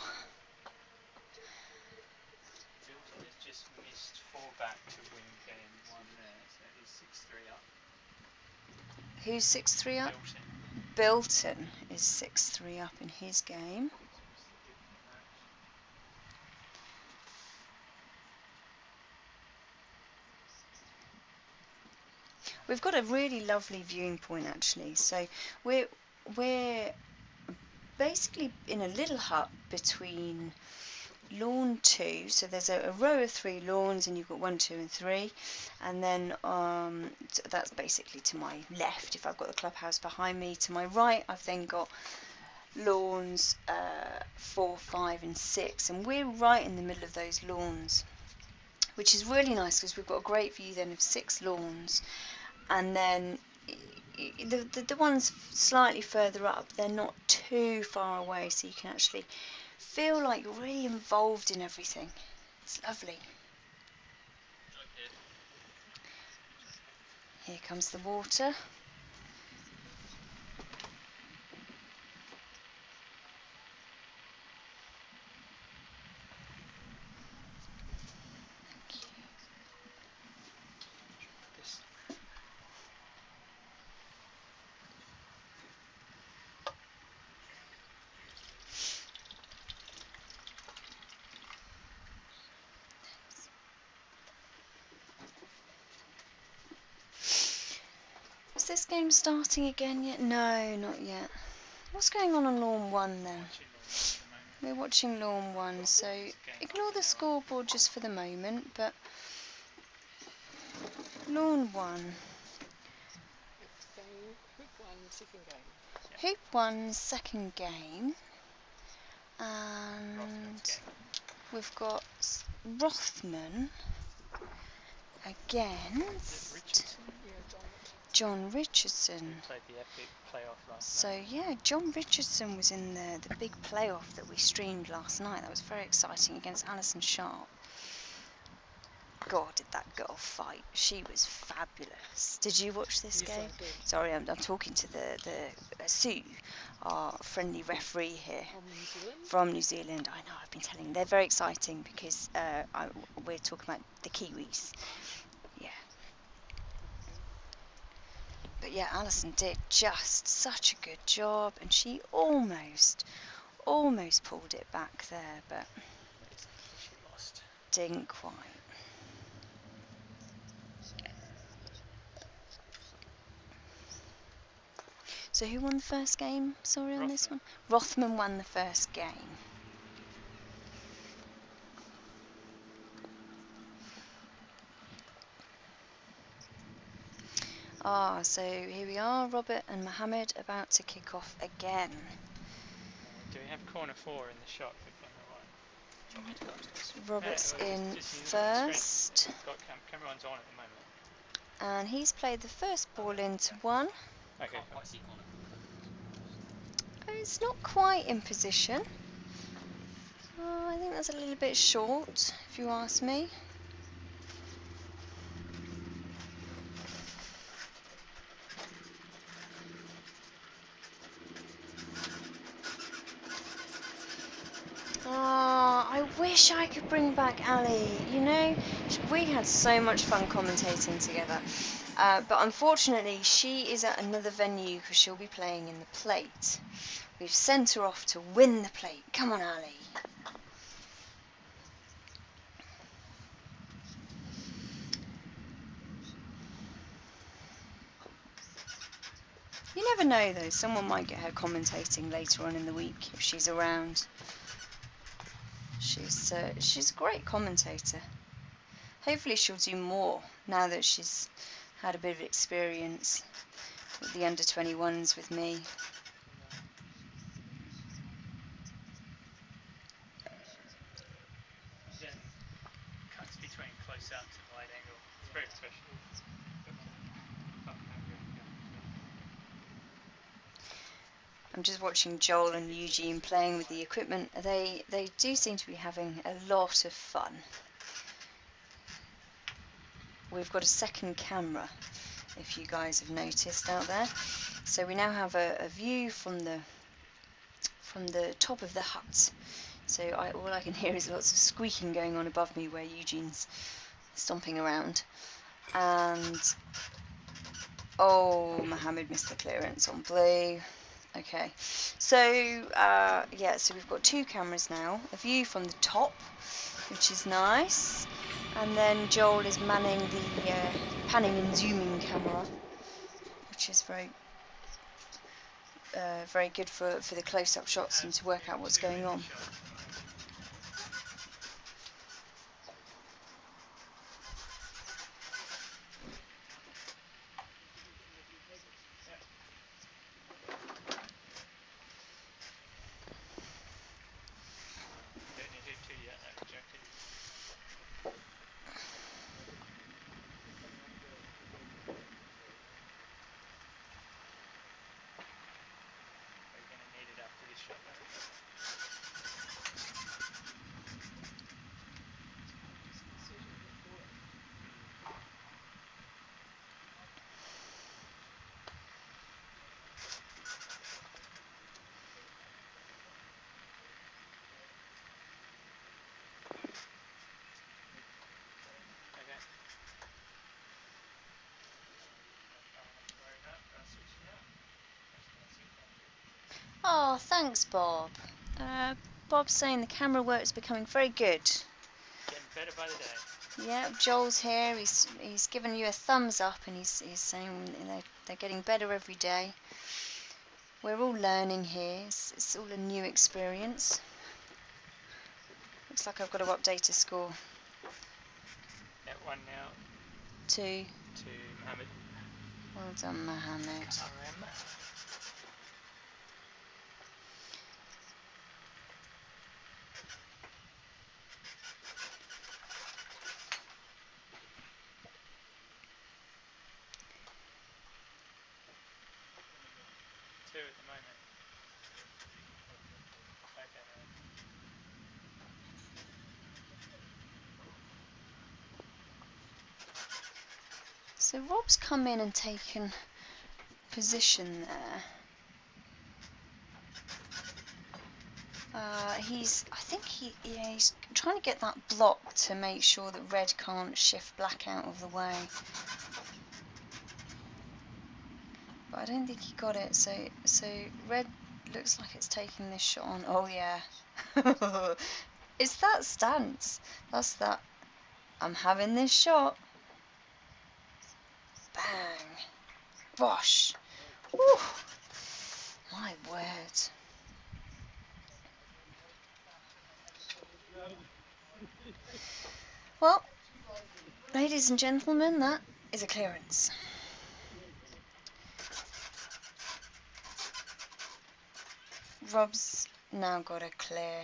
Bilton has just missed 4 back to win game 1 there, so he's 6-3 up. Who's 6-3 up? Bilton. Bilton is 6-3 up in his game. We've got a really lovely viewing point, actually. So we're basically in a little hut between lawn 2. So there's a row of 3 lawns, and you've got 1, 2, and 3, and then that's basically to my left. If I've got the clubhouse behind me, to my right, I've then got lawns 4, 5, and 6, and we're right in the middle of those lawns, which is really nice because we've got a great view then of 6 lawns. And then the ones slightly further up, they're not too far away, so you can actually feel like you're really involved in everything. It's lovely. Here comes the water. Is this game starting again yet? No, not yet. What's going on lawn 1 then? We're watching lawn 1, so ignore the scoreboard just for the moment, but lawn 1. Hoop 1, second game. And we've got Rothman against John Richardson. Played the epic playoff last So night. yeah, John Richardson was in the big playoff that we streamed last night. That was very exciting against Alison Sharp. God, did that girl fight. She was fabulous. Did you watch this game? I did. Sorry, I'm talking to the Sue, our friendly referee here. From New Zealand. I know, I've been telling. They're very exciting because we're talking about the Kiwis. Yeah. But yeah, Alison did just such a good job, and she almost pulled it back there, but She lost. didn't quite. So who won the first game? Sorry, on this one? Rothman won the first game. So here we are, Robert and Mohamed about to kick off again. We're we have corner 4 in the shot for camera 1. Do you want me to go upstairs? Robert's Well, in just use it on the screen. first, It's got camera 1's on at the moment. and he's played the first ball into one. Okay, Can't cool. quite see corner. It's not quite in position. I think that's a little bit short, if you ask me. I wish I could bring back Ali. You know, we had so much fun commentating together. But unfortunately, she is at another venue because she'll be playing in the plate. We've sent her off to win the plate. Come on, Ali. You never know, though. Someone might get her commentating later on in the week if she's around. She's a great commentator. Hopefully she'll do more now that she's had a bit of experience with the under-21s with me. Then cuts between close ups and wide angle. It's very professional. I'm just watching Joel and Eugene playing with the equipment. They do seem to be having a lot of fun. We've got a second camera, if you guys have noticed out there. So we now have a view from the top of the hut. So all I can hear is lots of squeaking going on above me where Eugene's stomping around. And oh, Mohamed missed the clearance on blue. Okay, so yeah, so we've got two cameras now. A view from the top, which is nice, and then Joel is manning the panning and zooming camera, which is very good for the close-up shots and to work out what's going on. Don't need to do 2 yet, no, rejected. We're going to need it after this shot though. Okay. Oh, thanks, Bob. Bob's saying the camera work is becoming very good. Getting better by the day. Yeah, Joel's here. He's given you a thumbs up, and he's saying they're getting better every day. We're all learning here. It's all a new experience. Looks like I've got to update a score. At 1 now. 2. To Mohamed. Well done, Mohamed. Karem. Two at the moment. Okay, no. So Rob's come in and taken position there. I think he's trying to get that block to make sure that red can't shift black out of the way. But I don't think he got it, so red looks like it's taking this shot on. Oh yeah. It's that stance. That's that. I'm having this shot. Bang. Bosh. Whew. My word. Well, ladies and gentlemen, that is a clearance. Rob's now got to clear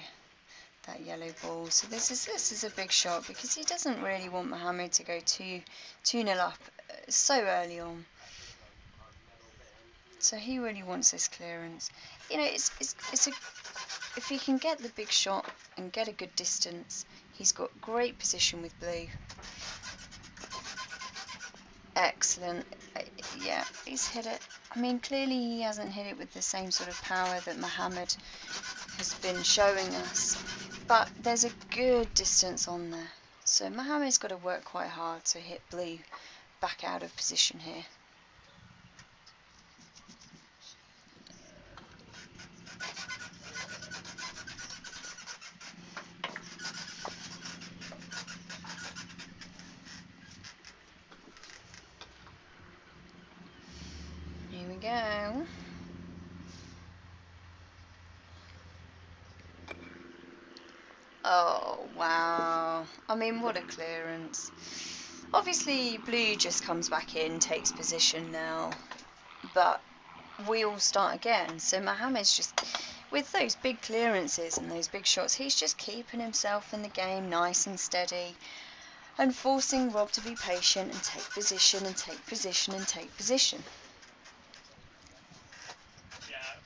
that yellow ball. So this is a big shot because he doesn't really want Mohamed to go 2-0 up so early on. So he really wants this clearance. You know, if he can get the big shot and get a good distance, he's got great position with blue. Excellent. Yeah, he's hit it. I mean, clearly he hasn't hit it with the same sort of power that Mohamed has been showing us, but there's a good distance on there. So Mohamed's got to work quite hard to hit blue back out of position here. Here we go. Oh, wow. I mean, what a clearance. Obviously, blue just comes back in, takes position now, but we all start again. So Mohamed's just, with those big clearances and those big shots, he's just keeping himself in the game nice and steady and forcing Rob to be patient and take position and take position and take position. Yeah, I've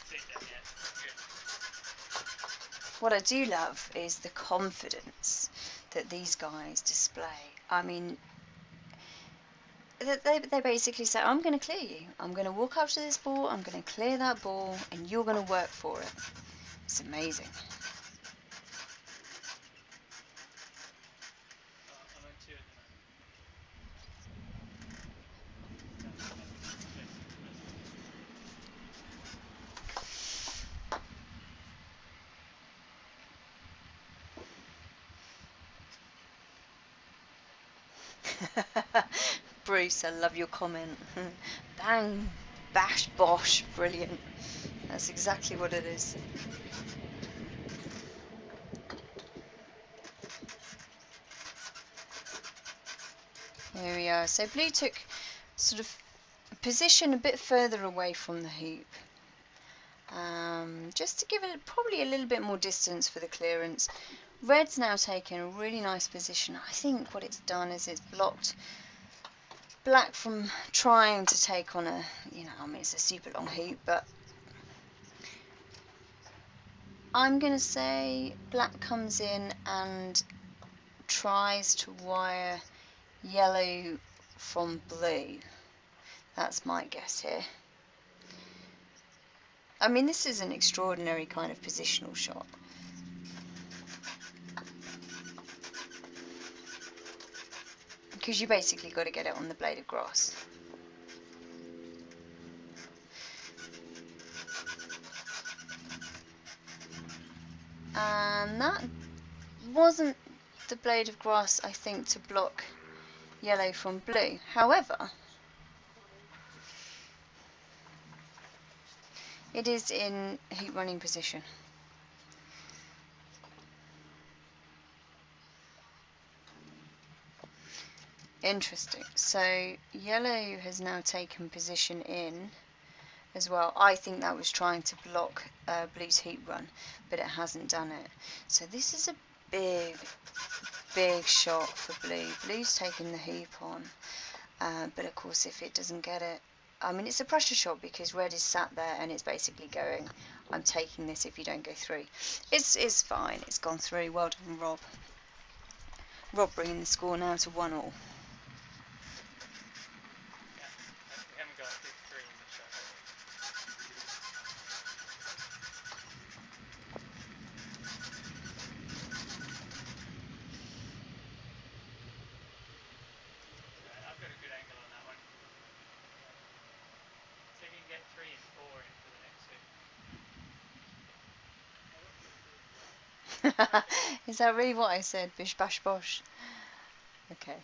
seen them, yeah. Good. What I do love is the confidence that these guys display. I mean, they basically say, I'm going to clear you. I'm going to walk up to this ball, I'm going to clear that ball, and you're going to work for it. It's amazing. I'm on 2 at the moment. Bruce, I love your comment. Bang, bash, bosh, brilliant. That's exactly what it is. There we are. So blue took sort of a position a bit further away from the hoop. Just to give it probably a little bit more distance for the clearance. Red's now taken a really nice position. I think what it's done is it's blocked black from trying to take on a, I mean, it's a super long hoop, but I'm going to say black comes in and tries to wire yellow from blue. That's my guess here. I mean, this is an extraordinary kind of positional shot. Because you basically got to get it on the blade of grass. And that wasn't the blade of grass, I think, to block yellow from blue. However, it is in hoop running position. Interesting. So yellow has now taken position in as well. I think that was trying to block blue's hoop run, but it hasn't done it. So this is a big shot for blue. Blue's taken the hoop on, but of course if it doesn't get it, I mean, it's a pressure shot because red is sat there and it's basically going, I'm taking this if you don't go through. It's fine. It's gone through. Well done, Rob. Rob bringing the score now to 1-1. Yeah, we haven't got a big 3 in the shot, have we? Right, I've got a good angle on that one. So you can get 3 and 4 in for the next hoop. Is that really what I said? Bish bash bosh. Okay.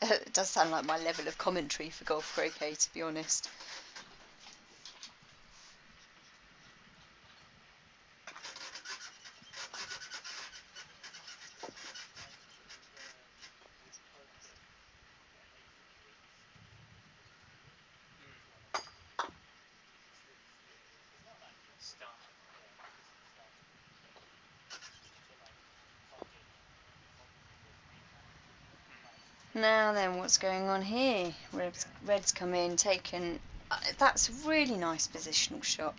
It does sound like my level of commentary for golf croquet, to be honest. Now then, what's going on here? Red's come in, taken. That's a really nice positional shot.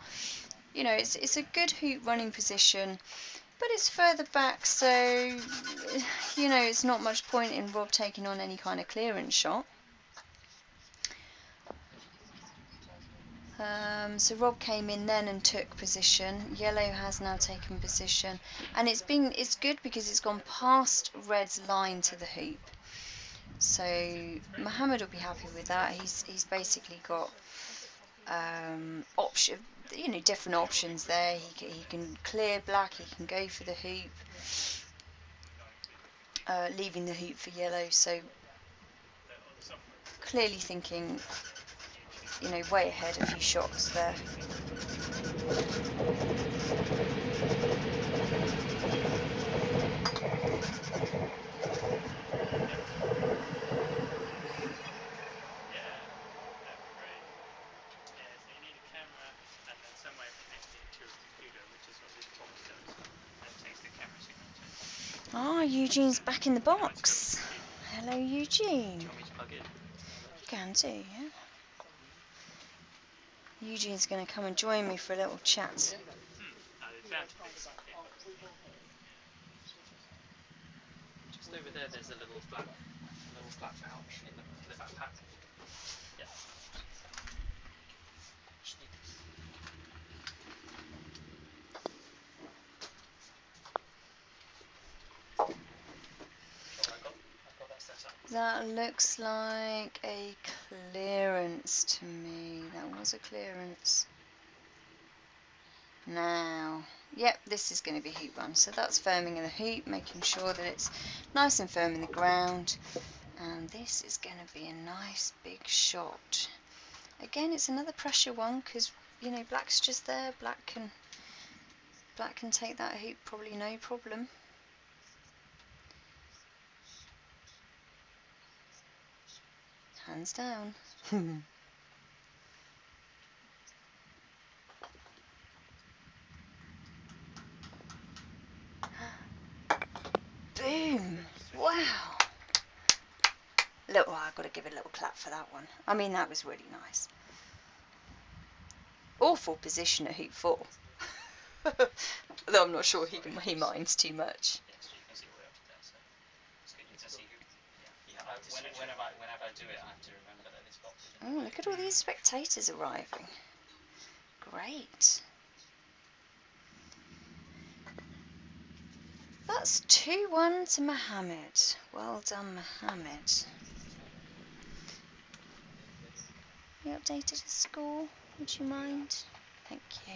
You know, it's a good hoop running position, but it's further back, so you know it's not much point in Rob taking on any kind of clearance shot. So Rob came in then and took position. Yellow has now taken position, and it's good because it's gone past Red's line to the hoop. So Mohamed will be happy with that. He's basically got different options there. He can clear black. He can go for the hoop, leaving the hoop for yellow. So clearly thinking, way ahead a few shots there. Ah, Eugene's back in the box. Hello, Eugene. Do you want me to plug in? You can do, yeah. Eugene's going to come and join me for a little chat. Just over there, there's a little flat pouch in the backpack. Yeah. That looks like a clearance to me. That was a clearance. Now, yep, this is going to be hoop run. So that's firming in the hoop, making sure that it's nice and firm in the ground. And this is going to be a nice big shot. Again, it's another pressure one because, black's just there. Black can take that hoop probably no problem. Hands down. Boom! Wow! I've got to give it a little clap for that one. I mean, that was really nice. Awful position at hoop 4. Though I'm not sure he minds too much. Whenever I do it, I have to remember that this box is. Oh, look at all these spectators arriving. Great. That's 2-1 to Mohamed. Well done, Mohamed. You updated his score? Would you mind? Thank you.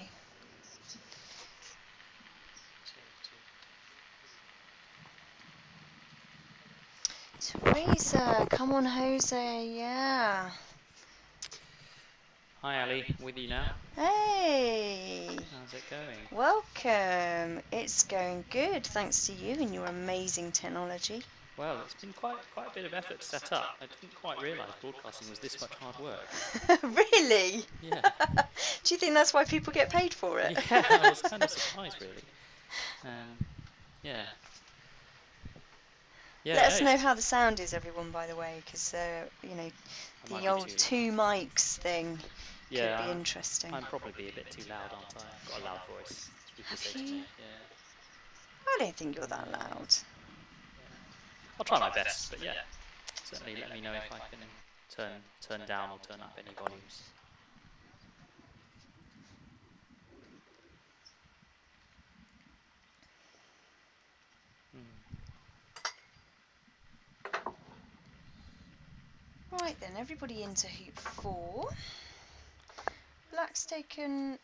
Teresa, come on, Jose, yeah. Hi Ali, with you now. Hey! How's it going? Welcome. It's going good, thanks to you and your amazing technology. Well, it's been quite a bit of effort to set up. I didn't quite realise broadcasting was this much hard work. Really? Yeah. Do you think that's why people get paid for it? Yeah, I was kind of surprised, really. Yeah. Let us know how the sound is, everyone, by the way, because, the old 2 mics thing could be interesting. I'm probably a bit too loud, aren't I? I've got a loud voice. People say to me, yeah. I don't think you're that loud. Yeah. I'll try my best, but yeah. Certainly let me know if I can turn down or turn up any volumes. Right then, everybody into hoop 4. Black's taken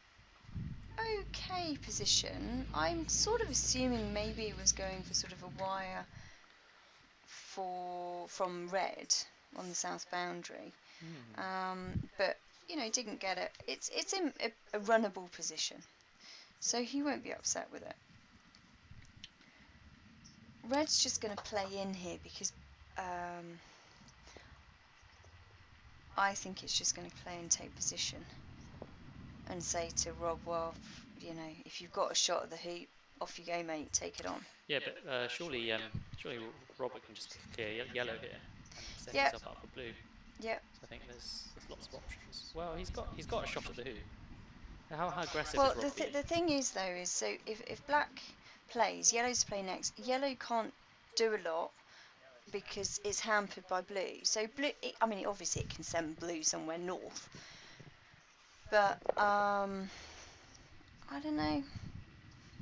okay position. I'm sort of assuming maybe it was going for sort of a wire from red on the south boundary. But didn't get it. It's in a runnable position, so he won't be upset with it. Red's just going to play in here because I think it's just going to play and take position and say to Rob, well, if you've got a shot at the hoop, off you go, mate, take it on. Yeah, but surely Robert can just clear yellow here set Yep. himself up for blue. Yep. So I think there's lots of options. Well, he's got a shot at the hoop. How aggressive Well, is Rob being? the thing is though is so if black plays, yellow's play next. Yellow can't do a lot because it's hampered by blue. So blue, I mean, obviously it can send blue somewhere north, but I don't know.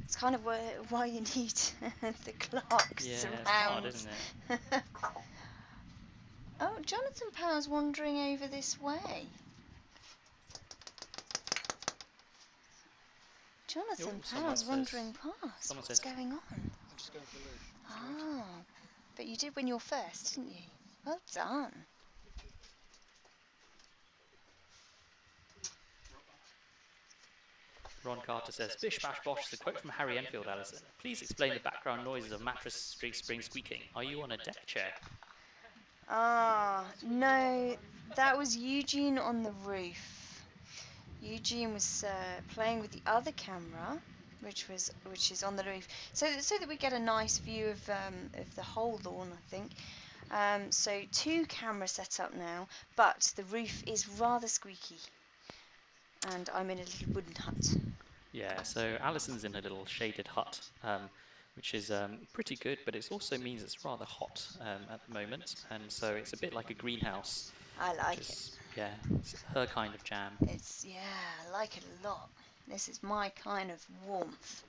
It's kind of why you need the clocks Yeah, around. it's hard, isn't it? Oh, Jonathan Power's wandering over this way. Jonathan Power's wandering past. Someone What's says, going on? I'm just going blue. Ah, but you did win your first, didn't you? Well done. Ron Carter says, Bish Bash Bosh is a quote from Harry Enfield, Alison. Please explain the background noises of mattress spring squeaking. Are you on a deck chair? Ah, no, that was Eugene on the roof. Eugene was playing with the other camera, which is on the roof, so that we get a nice view of the whole lawn, I think. So 2 cameras set up now, but the roof is rather squeaky, and I'm in a little wooden hut. Yeah, so Alison's in a little shaded hut, which is pretty good, but it also means it's rather hot at the moment, and so it's a bit like a greenhouse, I which like it. is, yeah, it's her kind of jam. I like it a lot. This is my kind of warmth.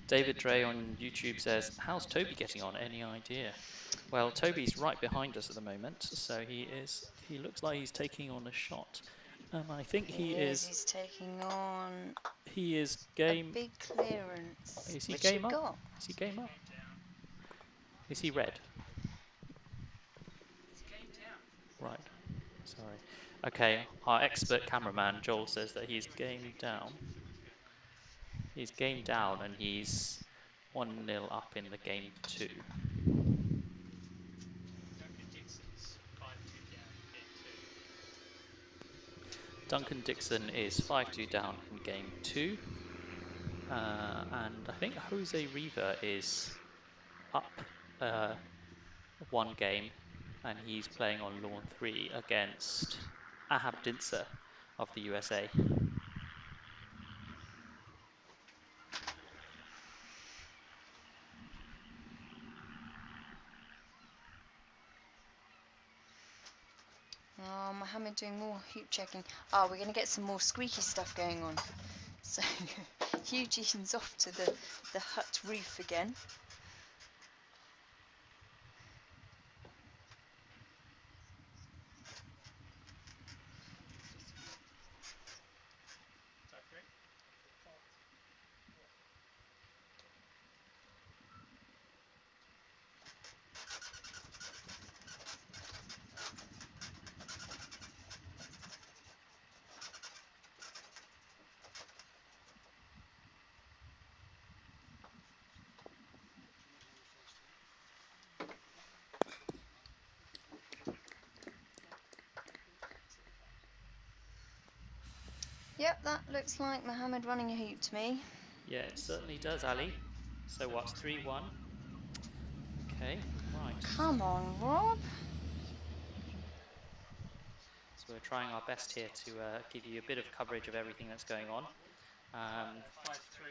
David Dre on YouTube says, how's Toby getting on? Any idea? Well, Toby's right behind us at the moment, so he looks like he's taking on a shot. And I think He's taking on he is a game. big clearance. Is he Which you game up? got? Is he game up? Is he red? It's game down. Right. Sorry. Okay, our expert cameraman Joel says that he's game down. He's game down and he's 1-0 up in the game 2. Duncan Dixon's 5-2 down in game 2. Duncan Dixon is 5-2 down in game 2. And I think Jose Riva is up 1 game and he's playing on lawn 3 against Ahab Dinser of the USA. Oh, Mohamed doing more hoop checking. Oh, we're going to get some more squeaky stuff going on. So Eugene's off to the hut roof again. Sorry, 3? Yep, that looks like Mohamed running a hoop to me. Yeah, it certainly does, Ali. So what's 3-1? Okay, right. Come on, Rob. So we're trying our best here to give you a bit of coverage of everything that's going on. 5-3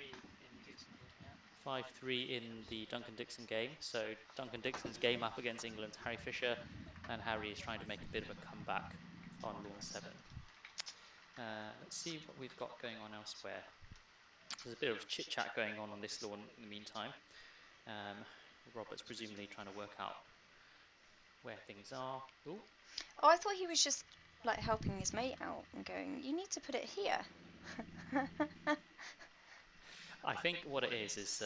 in the Dixon game, yeah. 5-3 in the Duncan Dixon game. So Duncan Dixon's game up against England's Harry Fisher, and Harry is trying to make a bit of a comeback on lawn 7. Let's see what we've got going on elsewhere. There's a bit of chit chat going on this lawn in the meantime. Robert's presumably trying to work out where things are. Ooh. Oh, I thought he was just like helping his mate out and going, you need to put it here. I think what it is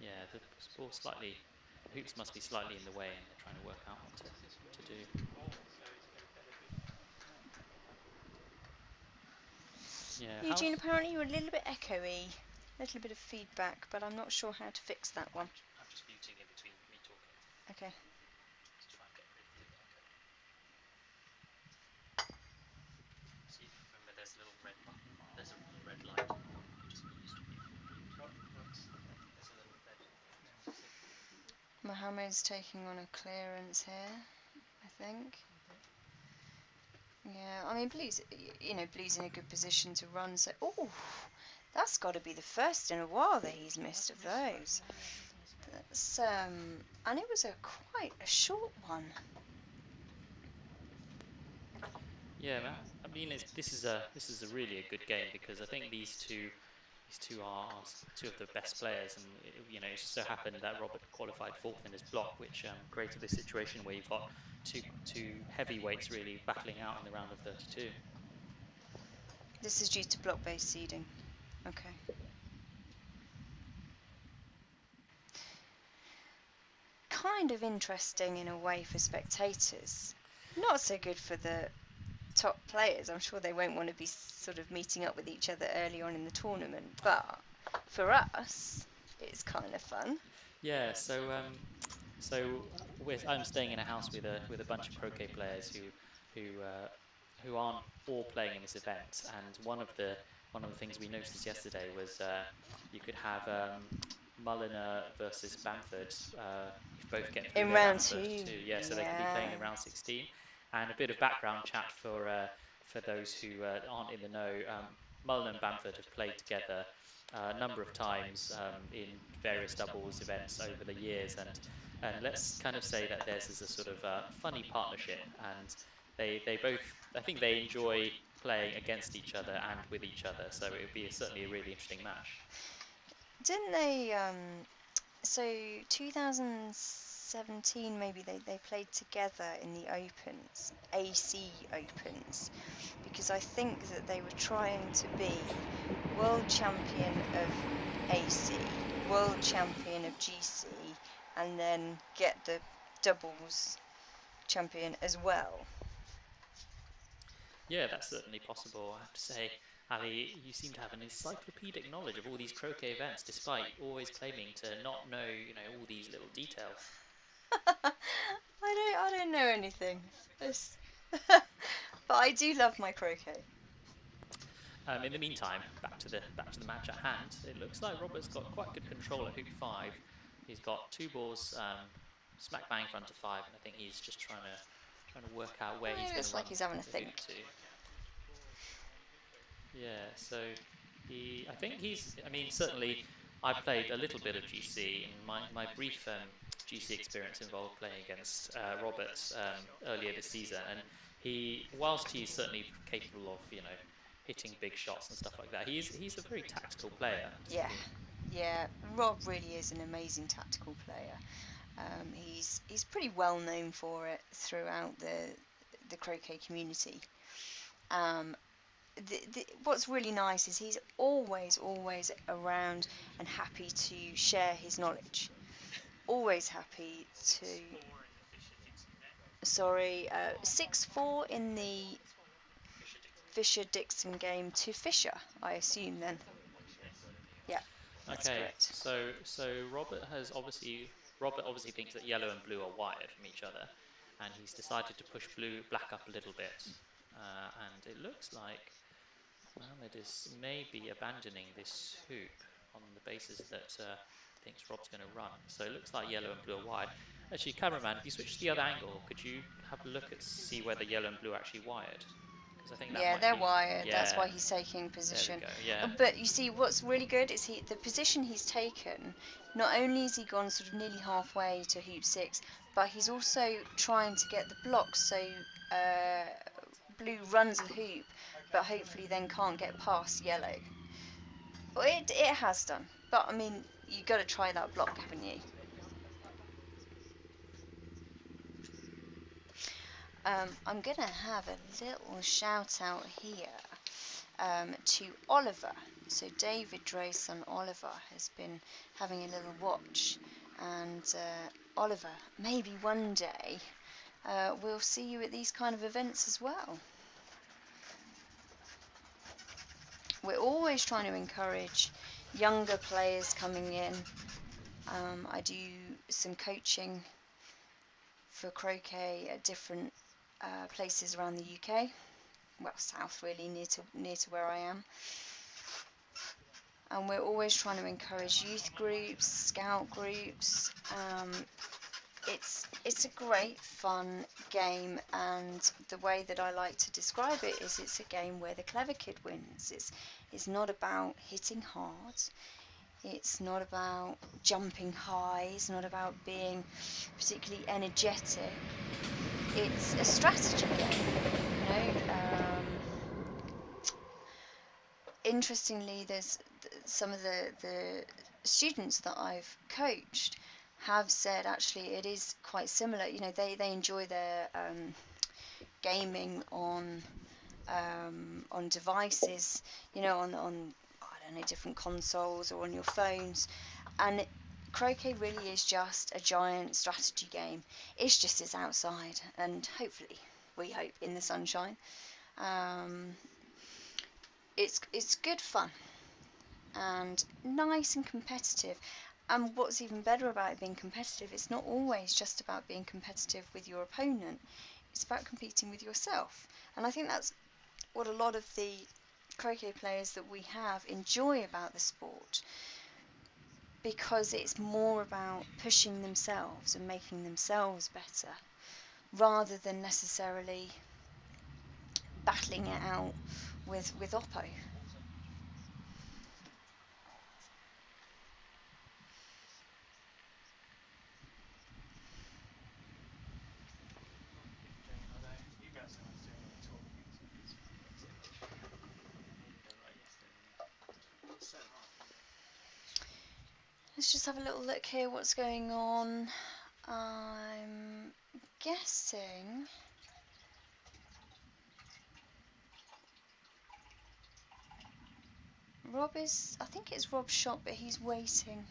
yeah, the ball slightly, the hoops must be slightly in the way, and they're trying to work out what to do. So he's got a better hoop. Yeah. Eugene, apparently you're a little bit echoey. A little bit of feedback, but I'm not sure how to fix that one. I'm just muting in between me talking Okay. to try and get rid of the echo. See, remember there's a little red button, there's a red light. You just use to mute. What's the red? There's a little red Mohamed's taking on a clearance here, I think. Yeah, I mean, Blue's in a good position to run. So, oh, that's got to be the first in a while that he's missed of those. That's and it was quite a short one. Yeah, I mean, this is a really a good game because I think these two are two of the best players, and it just so happened that Robert qualified fourth in his block, which created this situation where you've got two heavyweights really battling out in the round of 32. This is due to block-based seeding. Okay. Kind of interesting in a way for spectators. Not so good for the top players. I'm sure they won't want to be sort of meeting up with each other early on in the tournament, but for us, it's kind of fun. Yeah, so I'm staying in a house with a bunch of croquet players who uh, who aren't all playing in this event, and one of the things we noticed yesterday was you could have Mulliner versus Bamford if both get through In their round round two, 32. Yeah, so they could be yeah. playing in round 16. And a bit of background chat for those who aren't in the know. Mulliner and Bamford have played together a number of times in various doubles events over the years, and let's kind of say that theirs is a sort of funny partnership, and they both I think they enjoy playing against each other and with each other, so it would be certainly a really interesting match. Didn't they, so 2017 maybe they played together in the Opens, AC Opens, because I think that they were trying to be world champion of AC, world champion of GC, and then get the doubles champion as well. Yeah, that's certainly possible. I have to say, Ali, you seem to have an encyclopedic knowledge of all these croquet events, despite always claiming to not know, all these little details. I don't know anything. But I do love my croquet. In the meantime, back to the match at hand. It looks like Robert's got quite good control at hoop five. He's got two balls smack bang front of five, and I think he's just trying to work out where he's It going to looks like run he's having a the hoop think. to. Yeah, so I think I mean, certainly I played a little bit of GC, and my brief GC experience involved playing against Robert earlier this season, and whilst he's certainly capable of, hitting big shots and stuff like that, he's a very tactical player, isn't Yeah, he? yeah. Rob really is an amazing tactical player. He's pretty well known for it throughout the croquet community. Um, what's really nice is he's always around and happy to share his knowledge. Always happy to. Sorry, 6-4 in the Fisher Dixon game to Fisher, I assume then. Yeah, that's Okay, correct. so Robert obviously thinks that yellow and blue are wired from each other, and he's decided to push black up a little bit. And it looks like Mohamed is maybe abandoning this hoop on the basis that thinks Rob's going to run. So it looks like yellow and blue are wired. Actually, cameraman, if you switch to the other angle, could you have a look at see whether yellow and blue are actually wired? Because I think that Yeah, might they're be. wired. That's Yeah, why he's taking there we position. go. Yeah. But you see, what's really good is the position he's taken. Not only has he gone sort of nearly halfway to hoop six, but he's also trying to get the block so uh, blue runs the hoop, but hopefully then can't get past yellow. Well, it has done, but I mean, you got to try that block, haven't you? I'm gonna have a little shout out here to Oliver. So David Dre's son Oliver has been having a little watch, and Oliver, maybe one day we'll see you at these kind of events as well. We're always trying to encourage younger players coming in. I do some coaching for croquet at different places around the UK. Well, south really, near to where I am. And we're always trying to encourage youth groups, scout groups, it's a great fun game, and the way that I like to describe it is it's a game where the clever kid wins. It's not about hitting hard. It's not about jumping high. It's not about being particularly energetic. It's a strategy game, you know. Interestingly, there's some of the students that I've coached have said actually it is quite similar. You know, they enjoy their gaming on devices, you know, on I don't know, different consoles or on your phones, and croquet really is just a giant strategy game. It's outside, and hopefully, we hope, in the sunshine. Um, it's good fun and nice and competitive. And what's even better about it being competitive, it's not always just about being competitive with your opponent, it's about competing with yourself. And I think that's what a lot of the croquet players that we have enjoy about the sport, because it's more about pushing themselves and making themselves better rather than necessarily battling it out with Oppo. Jane, although you guys don't have to do any of the talking, so it's fine. But I need to go right yesterday, didn't I? It's so hard, isn't it? Let's just have a little look here what's going on. I'm guessing I think it's Rob's shot, but he's waiting.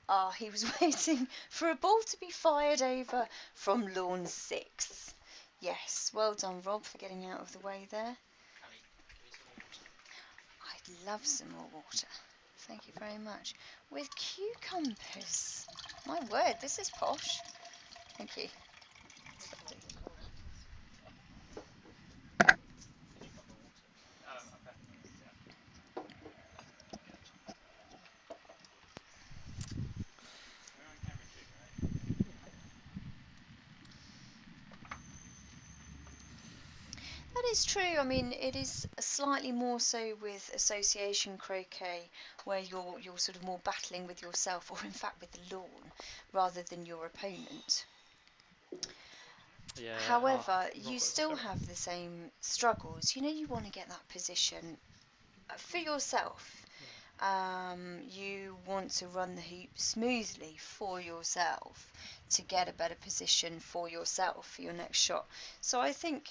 Ah, he was waiting for a ball to be fired over from lawn 6. Yes, well done, Rob, for getting out of the way there. Callie, give me some more water. I'd love some more water. Thank you very much. With cucumbers. My word, this is posh. Thank you. Cucumber water. Peppermint, yeah. We're on camera too, right? That is true. I mean, it is slightly more so with association croquet, where you're sort of more battling with yourself, or in fact with the lawn, rather than your opponent. Yeah. However, you Robert, still sorry. have the same struggles. You know, you want to get that position for yourself. Yeah. You want to run the hoop smoothly for yourself to get a better position for yourself for your next shot. So I think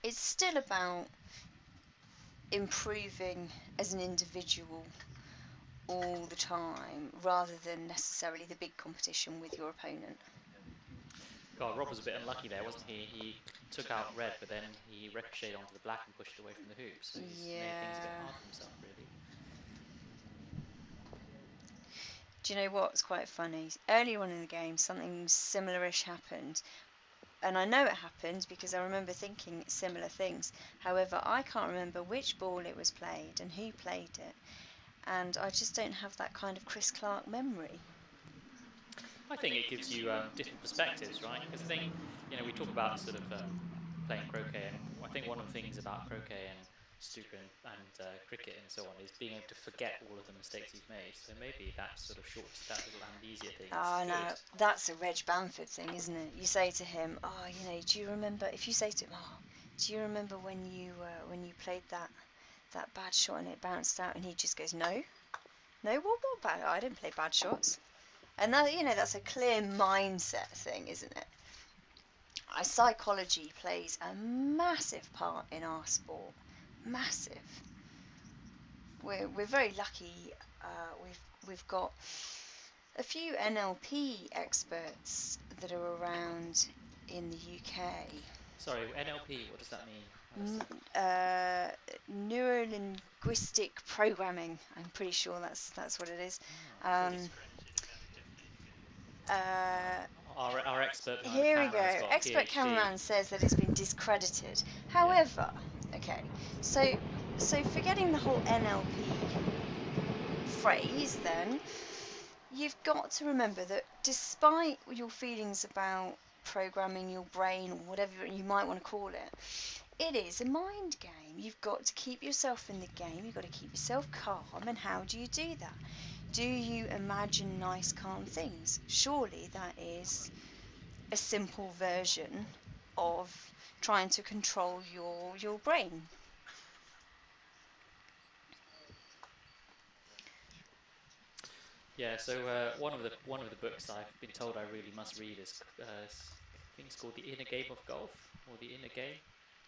it's still about improving as an individual all the time rather than necessarily the big competition with your opponent. God, Rob was a bit unlucky there, wasn't he? He took out red, but then he ricocheted onto the black and pushed it away from the hoop. So he's made things a bit Yeah. hard for himself, really. Do you know what's quite funny? Earlier on in the game, something similarish happened. And I know it happened because I remember thinking similar things. However, I can't remember which ball it was played and who played it. And I just don't have that kind of Chris Clark memory. I think it gives you different perspectives, right? Because I think, we talk about sort of playing croquet, and I think one of the things about croquet and snooker and cricket and so on is being able to forget all of the mistakes you've made. So maybe that sort of short, that little amnesia thing is Ah, good. no, that's a Reg Bamford thing, isn't it? You say to him, "Oh, do you remember?" If you say to him, "Oh, do you remember when you played that bad shot and it bounced out?" and he just goes, "No, no, what bad? I didn't play bad shots." And that's a clear mindset thing, isn't it? Psychology plays a massive part in our sport. Massive. We're very lucky. We've got a few NLP experts that are around in the UK. Sorry, NLP, what does that mean, N- Alison? uh, Neuro-linguistic programming. I'm pretty sure that's what it is. Oh, cool. Um, uh, Our expert behind the Here we camera has go. got a Expert PhD. cameraman says that it's been discredited. Yeah. However, okay, so forgetting the whole NLP phrase, then you've got to remember that despite your feelings about programming your brain or whatever you might want to call it, it is a mind game. You've got to keep yourself in the game, you've got to keep yourself calm, and how do you do that? Do you imagine nice, calm things? Surely that is a simple version of trying to control your brain. Yeah, so one of the books I've been told I really must read is I think it's called The Inner Game of Golf or The Inner Game,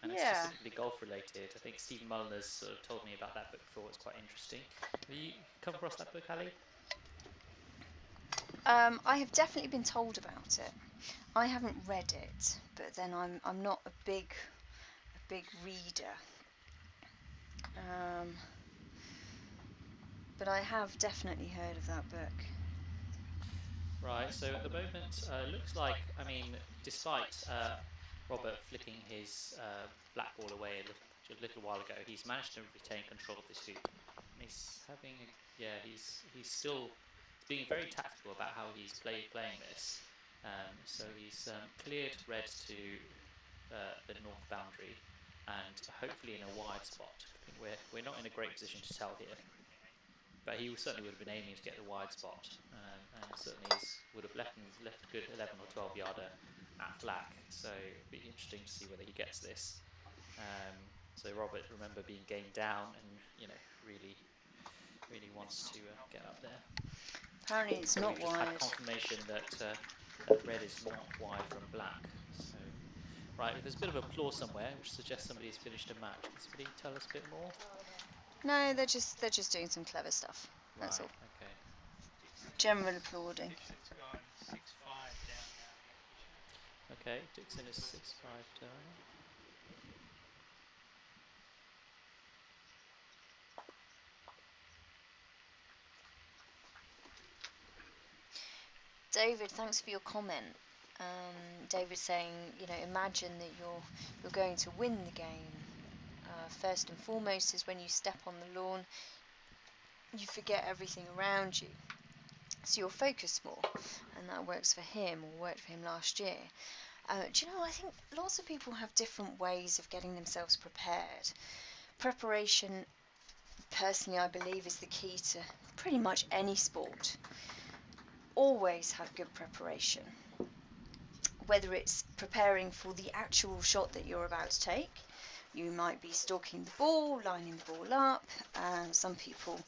and it's Yeah. specifically golf related. I think Stephen Mulliner sort of told me about that book before. It's quite interesting. Have you come across that book, Ali? I have definitely been told about it. I haven't read it, but then I'm not a big reader. Um, but I have definitely heard of that book. Right. So at the moment, it looks like, I mean, despite Robert flicking his black ball away just a little while ago, he's managed to retain control of this hoop, and he's having a, yeah, he's still he's being very tactical about how he's playing this. So he's cleared red to the north boundary, and hopefully in a wide spot. I think we're not in a great position to tell here, but he certainly would have been aiming to get the wide spot, and certainly would have left a good 11 or 12 yarder at flag. So it'll be interesting to see whether he gets this. So Robert, remember, being game down, and really wants to get up there. Apparently, it's So we've not just had wide. confirmation that that red is not wide from black. So right, there's a bit of applause somewhere, which suggests somebody's finished a match. Can somebody tell us a bit more? No, they're just doing some clever stuff. That's Right. all. Okay. General applauding. Dixon's gone 6-5 down now against Fisher. Okay. Dixon is 6-5 down. David, thanks for your comment. David saying, imagine that you're going to win the game. First and foremost is when you step on the lawn, you forget everything around you, so you'll focus more, and that works for him, or worked for him last year. Do you know, I think lots of people have different ways of getting themselves prepared. Preparation, personally, I believe, is the key to pretty much any sport. Always have good preparation, whether it's preparing for the actual shot that you're about to take. You might be stalking the ball, lining the ball up. Some people,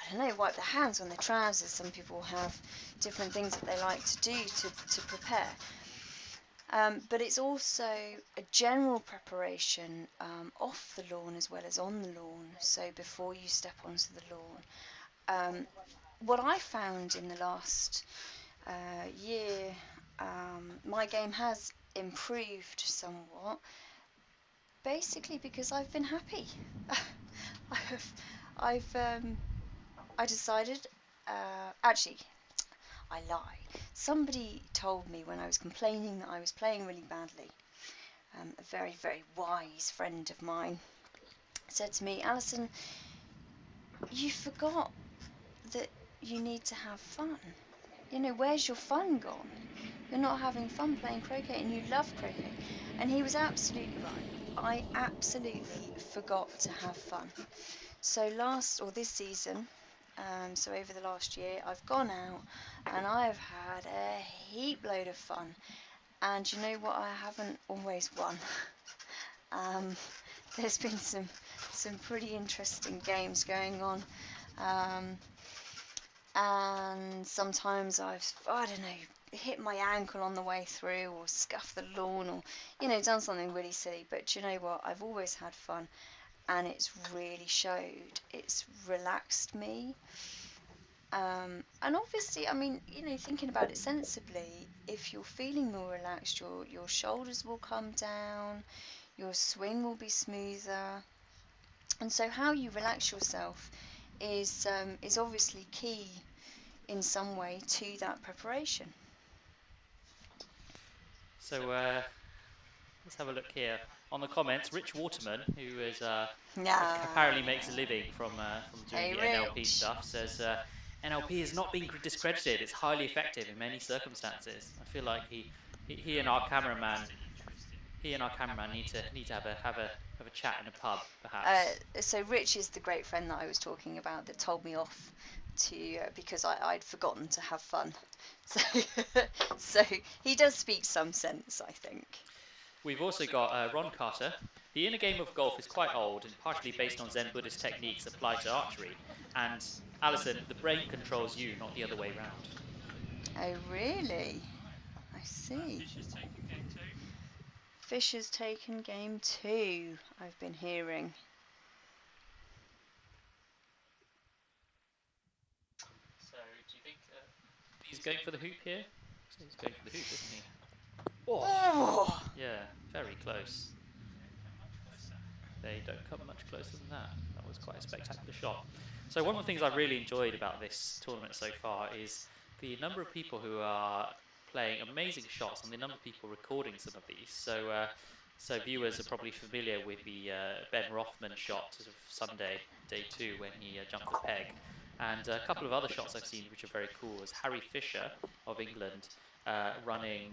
I don't know, wipe their hands on their trousers. Some people have different things that they like to do to prepare. But it's also a general preparation off the lawn as well as on the lawn. So before you step onto the lawn, what I found in the last year, my game has improved somewhat, basically because I've been happy. I've I decided, actually, I lie. Somebody told me when I was complaining that I was playing really badly. A very, very wise friend of mine said to me, Alison, you forgot that you need to have fun. Where's your fun gone? You're not having fun playing croquet, and you love croquet. And he was absolutely right. I absolutely forgot to have fun. So this season, so over the last year, I've gone out and I've had a heap load of fun. And you know what? I haven't always won. um, there's been some pretty interesting games going on. Um, and sometimes I don't know, hit my ankle on the way through, or scuffed the lawn, or done something really silly. But you know what? I've always had fun, and it's really showed. It's relaxed me. And obviously, I mean, thinking about it sensibly, if you're feeling more relaxed, your shoulders will come down, your swing will be smoother. And so how you relax yourself is obviously key in some way to that preparation. So let's have a look here on the comments. Rich Waterman, who is Nah. apparently makes a living from doing Hey, the NLP Rich. stuff, says NLP is not being discredited. It's highly effective in many circumstances. I feel like he and our cameraman need to have a chat in a pub, perhaps. So Rich is the great friend that I was talking about that told me off to because I'd forgotten to have fun. So so he does speak some sense, I think. We've also got Ron Carter. The inner game of golf is quite old and partially based on Zen Buddhist techniques applied to archery. And Alison, the brain controls you, not the other way round. Oh, really? Right. I see. Fisher's taken game two. Fisher's taken game two, I've been hearing. So, do you think he's going for the hoop here? So he's going for the hoop, isn't he? Oh, yeah, very close. They don't come much closer. They don't come much closer than that. That was quite a spectacular shot. So one of the things I've really enjoyed about this tournament so far is the number of people who are playing amazing shots and the number of people recording some of these. So viewers are probably familiar with the Ben Rothman shot of Sunday, day two, when he jumped the peg. And a couple of other shots I've seen which are very cool is Harry Fisher of England running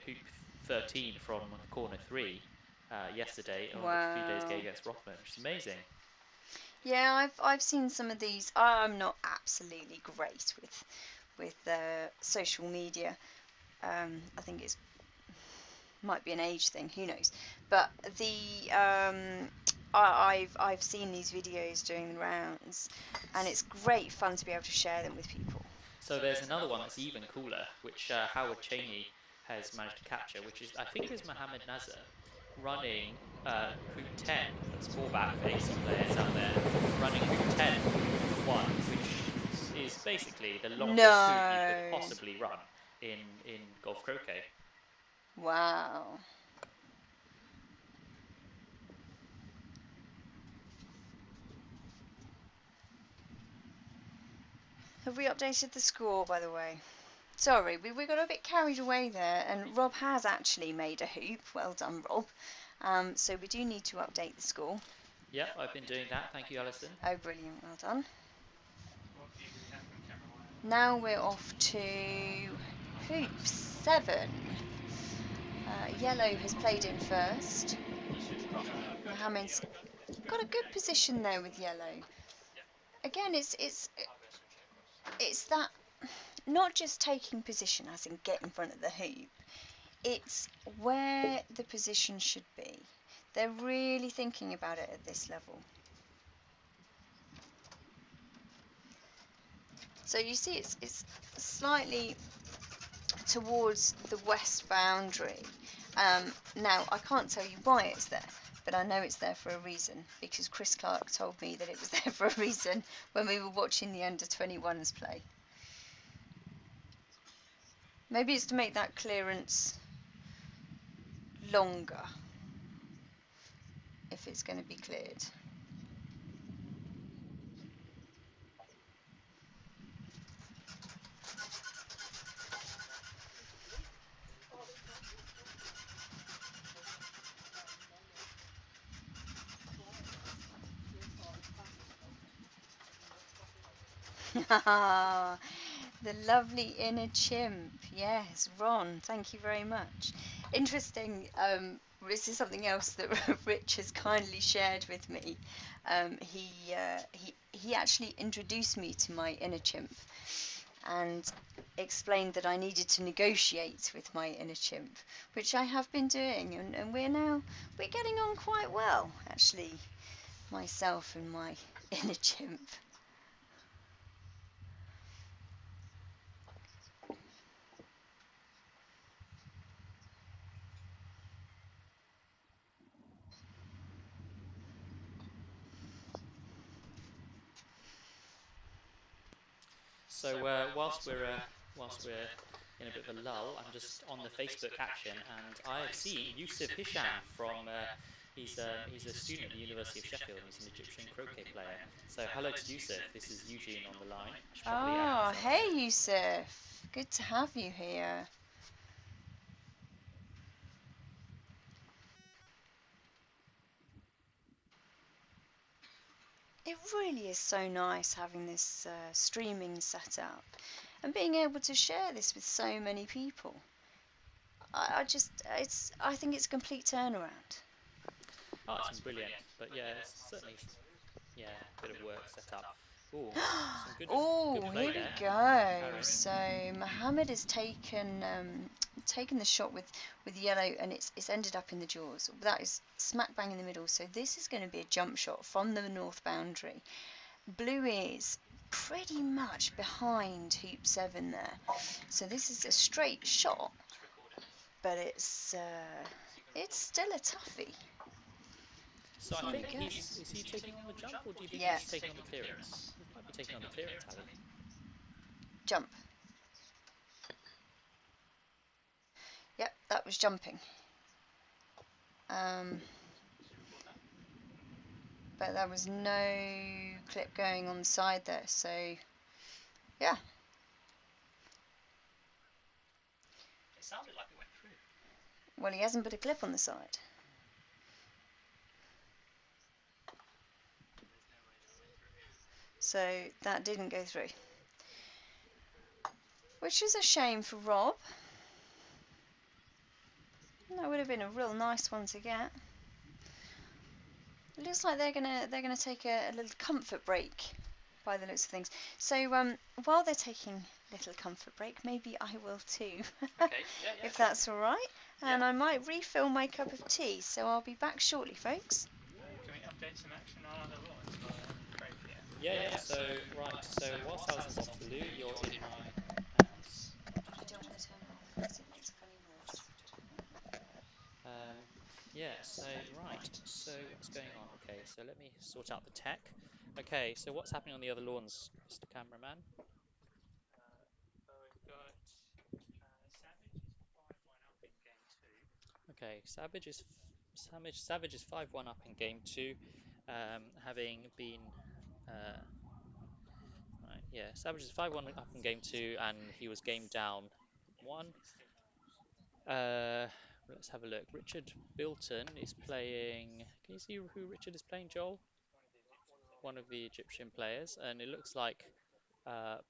hoop 13 from corner three yesterday, or a few days ago Wow. against Rothman, which is amazing. Yeah, I've seen some of these. I'm not absolutely great with social media. I think it's might be an age thing. Who knows? But the I've seen these videos doing the rounds, and it's great fun to be able to share them with people. So there's another one that's even cooler, which Howard Cheney has managed to capture, which is, I think, is Mohamed Nazar running hoop 10. Let's fall back for AC players out there. Running hoop 10 from one, which is basically the longest hoop you could No. possibly run in golf croquet. Wow. Have we updated the score, by the way? Sorry, we got a bit carried away there, and Rob has actually made a hoop. Well done, Rob. So we do need to update the score. Yep, I've been doing that. Thank you, Alison. Oh, brilliant. Well done. What view do we have from camera one? Now we're off to hoop 7. Yellow has played in first. Mohamed's got a good position there with yellow. Again, it's that not just taking position as in get in front of the hoop. It's where the position should be. They're really thinking about it at this level. So you see it's slightly towards the west boundary. Now, I can't tell you why it's there, but I know it's there for a reason, because Chris Clark told me that it was there for a reason when we were watching the under-21s play. Maybe it's to make that clearance longer, if it's going to be cleared. The lovely inner chimp. Yes, Ron, thank you very much. Interesting, this is something else that Rich has kindly shared with me. He actually introduced me to my inner chimp and explained that I needed to negotiate with my inner chimp, which I have been doing, and we're getting on quite well, actually, myself and my inner chimp. So whilst we're in a bit of a lull, I'm just on the Facebook action, and I have seen Yusuf Hisham from. He's a student at the University of Sheffield, and he's an Egyptian croquet player. So hello to Yusuf. This is Eugene on the line. I should probably add Oh, myself hey here. Yusuf. Good to have you here. It really is so nice having this streaming set up and being able to share this with so many people. I think it's a complete turnaround. Oh, it's been brilliant. But yeah, it's certainly yeah, a bit of work set up. Oh, some good Oh, play here we there from go. Karem. So Mohamed has taken the shot with yellow, and it's ended up in the jaws. That is smack bang in the middle. So this is going to be a jump shot from the north boundary. Blue is pretty much behind hoop 7 there. So this is a straight shot, but it's still a toughie. So I Here we think go. is he taking on the jump or do you think Yeah, he's taking on the clearance? He might be taking on the clearance, Ali. jump. Yep, that was jumping. But there was no clip going on the side there, so yeah. It sounded like it went through. Well, he hasn't put a clip on the side. So that didn't go through. Which is a shame for Rob. That would have been a real nice one to get. It looks like they're gonna take a little comfort break by the looks of things. So while they're taking a little comfort break, maybe I will too. Okay, yeah, If sure. that's alright. And I might refill my cup of tea, so I'll be back shortly, folks. Can we update some action on other lawns while Craig here? Yeah. So right. So whilst Alison's off blue, you're in my hands. I don't want to turn it off because it makes a funny noise. Um, yeah. So right. So what's going on? Okay. So let me sort out the tech. Okay. So what's happening on the other lawns, Mr. Cameraman? So we've got Savage is 5-1 up in game 2. Okay. Savage is 5-1 up in game two, having been. Right, yeah, Savage is 5-1 up in game two, and he was game down one. Let's have a look. Richard Bilton is playing. Can you see who Richard is playing, Joel? One of the Egyptian players, and it looks like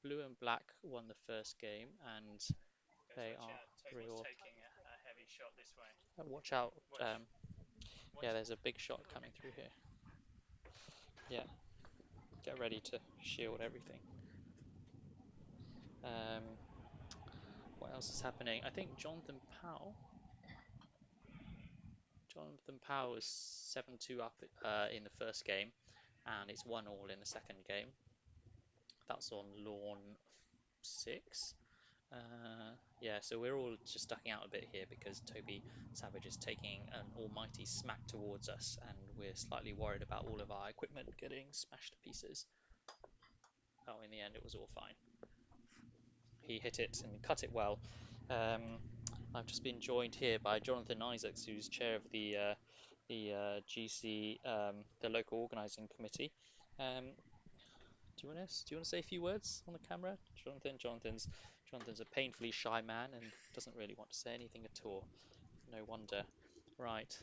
blue and black won the first game, and they are 3-all. Taking a heavy shot this way. Watch out! Yeah, there's a big shot coming through here. Yeah, get ready to shield everything. What else is happening? I think Jonathan Powell is 7-2 up in the first game, and it's 1-all in the second game. That's on lawn 6. Yeah, so we're all just ducking out a bit here because Toby Savage is taking an almighty smack towards us, and we're slightly worried about all of our equipment getting smashed to pieces. Oh, in the end, it was all fine. He hit it and cut it well. I've just been joined here by Jonathan Isaacs, who's chair of the GC, the local organising committee. Do you want to say a few words on the camera, Jonathan? Jonathan's a painfully shy man and doesn't really want to say anything at all. No wonder. Right.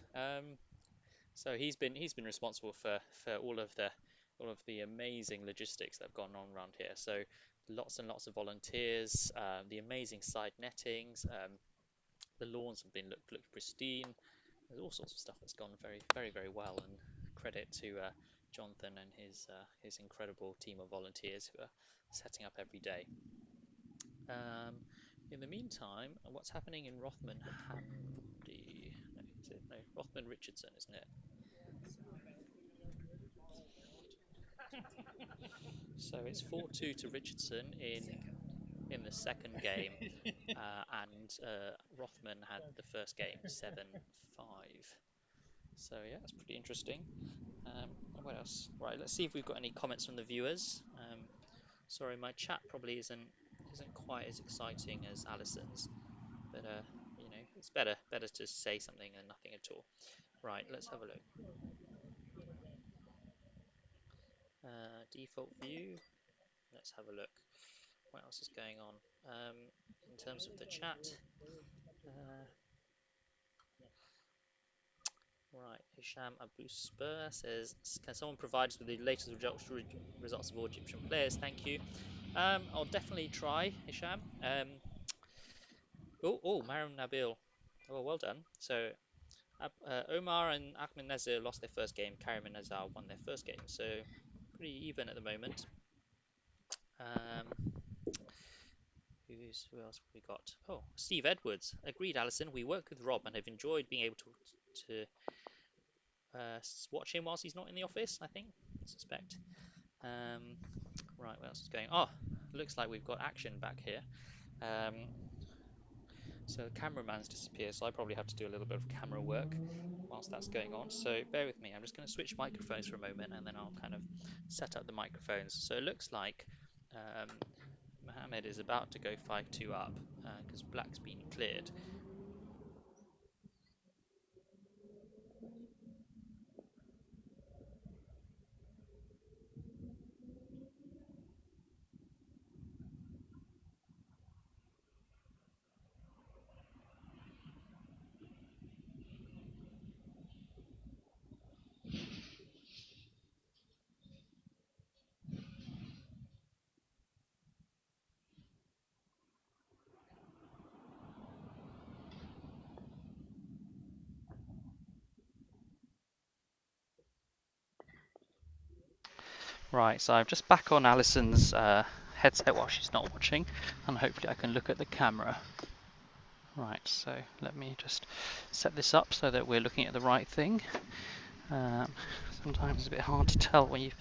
So he's been responsible for all of the amazing logistics that have gone on around here. So lots and lots of volunteers, the amazing side nettings, the lawns have been looked pristine. There's all sorts of stuff that's gone very, very, very well, and credit to Jonathan and his incredible team of volunteers who are setting up every day. In the meantime, what's happening in Rothman Hamdi? No, is it? No, Rothman Richardson, isn't it? So it's 4-2 to Richardson in the second game, and Rothman had the first game 7-5. So yeah, it's pretty interesting. What else? Right, let's see if we've got any comments from the viewers. Sorry, my chat probably isn't quite as exciting as Alison's, but it's better to say something than nothing at all. Right, let's have a look. Default view. Let's have a look. What else is going on? In terms of the chat, Right, Hisham Abu Spur says, can someone provide us with the latest results of all Egyptian players? Thank you. I'll definitely try, Hisham. Mariam Nabil. Oh, well done. So, Omar and Ahmed Nazir lost their first game. Karem and Nazar won their first game. So, pretty even at the moment. Um, who else have we got? Oh, Steve Edwards. Agreed, Alison. We work with Rob and have enjoyed being able to watch him whilst he's not in the office, I think. I suspect. Right, what else is going on? Oh, looks like we've got action back here. So the cameraman's disappeared, so I probably have to do a little bit of camera work whilst that's going on. So bear with me. I'm just going to switch microphones for a moment and then I'll kind of set up the microphones. So it looks like um, Mohamed is about to go 5-2 up because black's been cleared. Right, so I'm just back on Alison's headset while she's not watching, and hopefully I can look at the camera. Right, so let me just set this up so that we're looking at the right thing. Sometimes it's a bit hard to tell when you've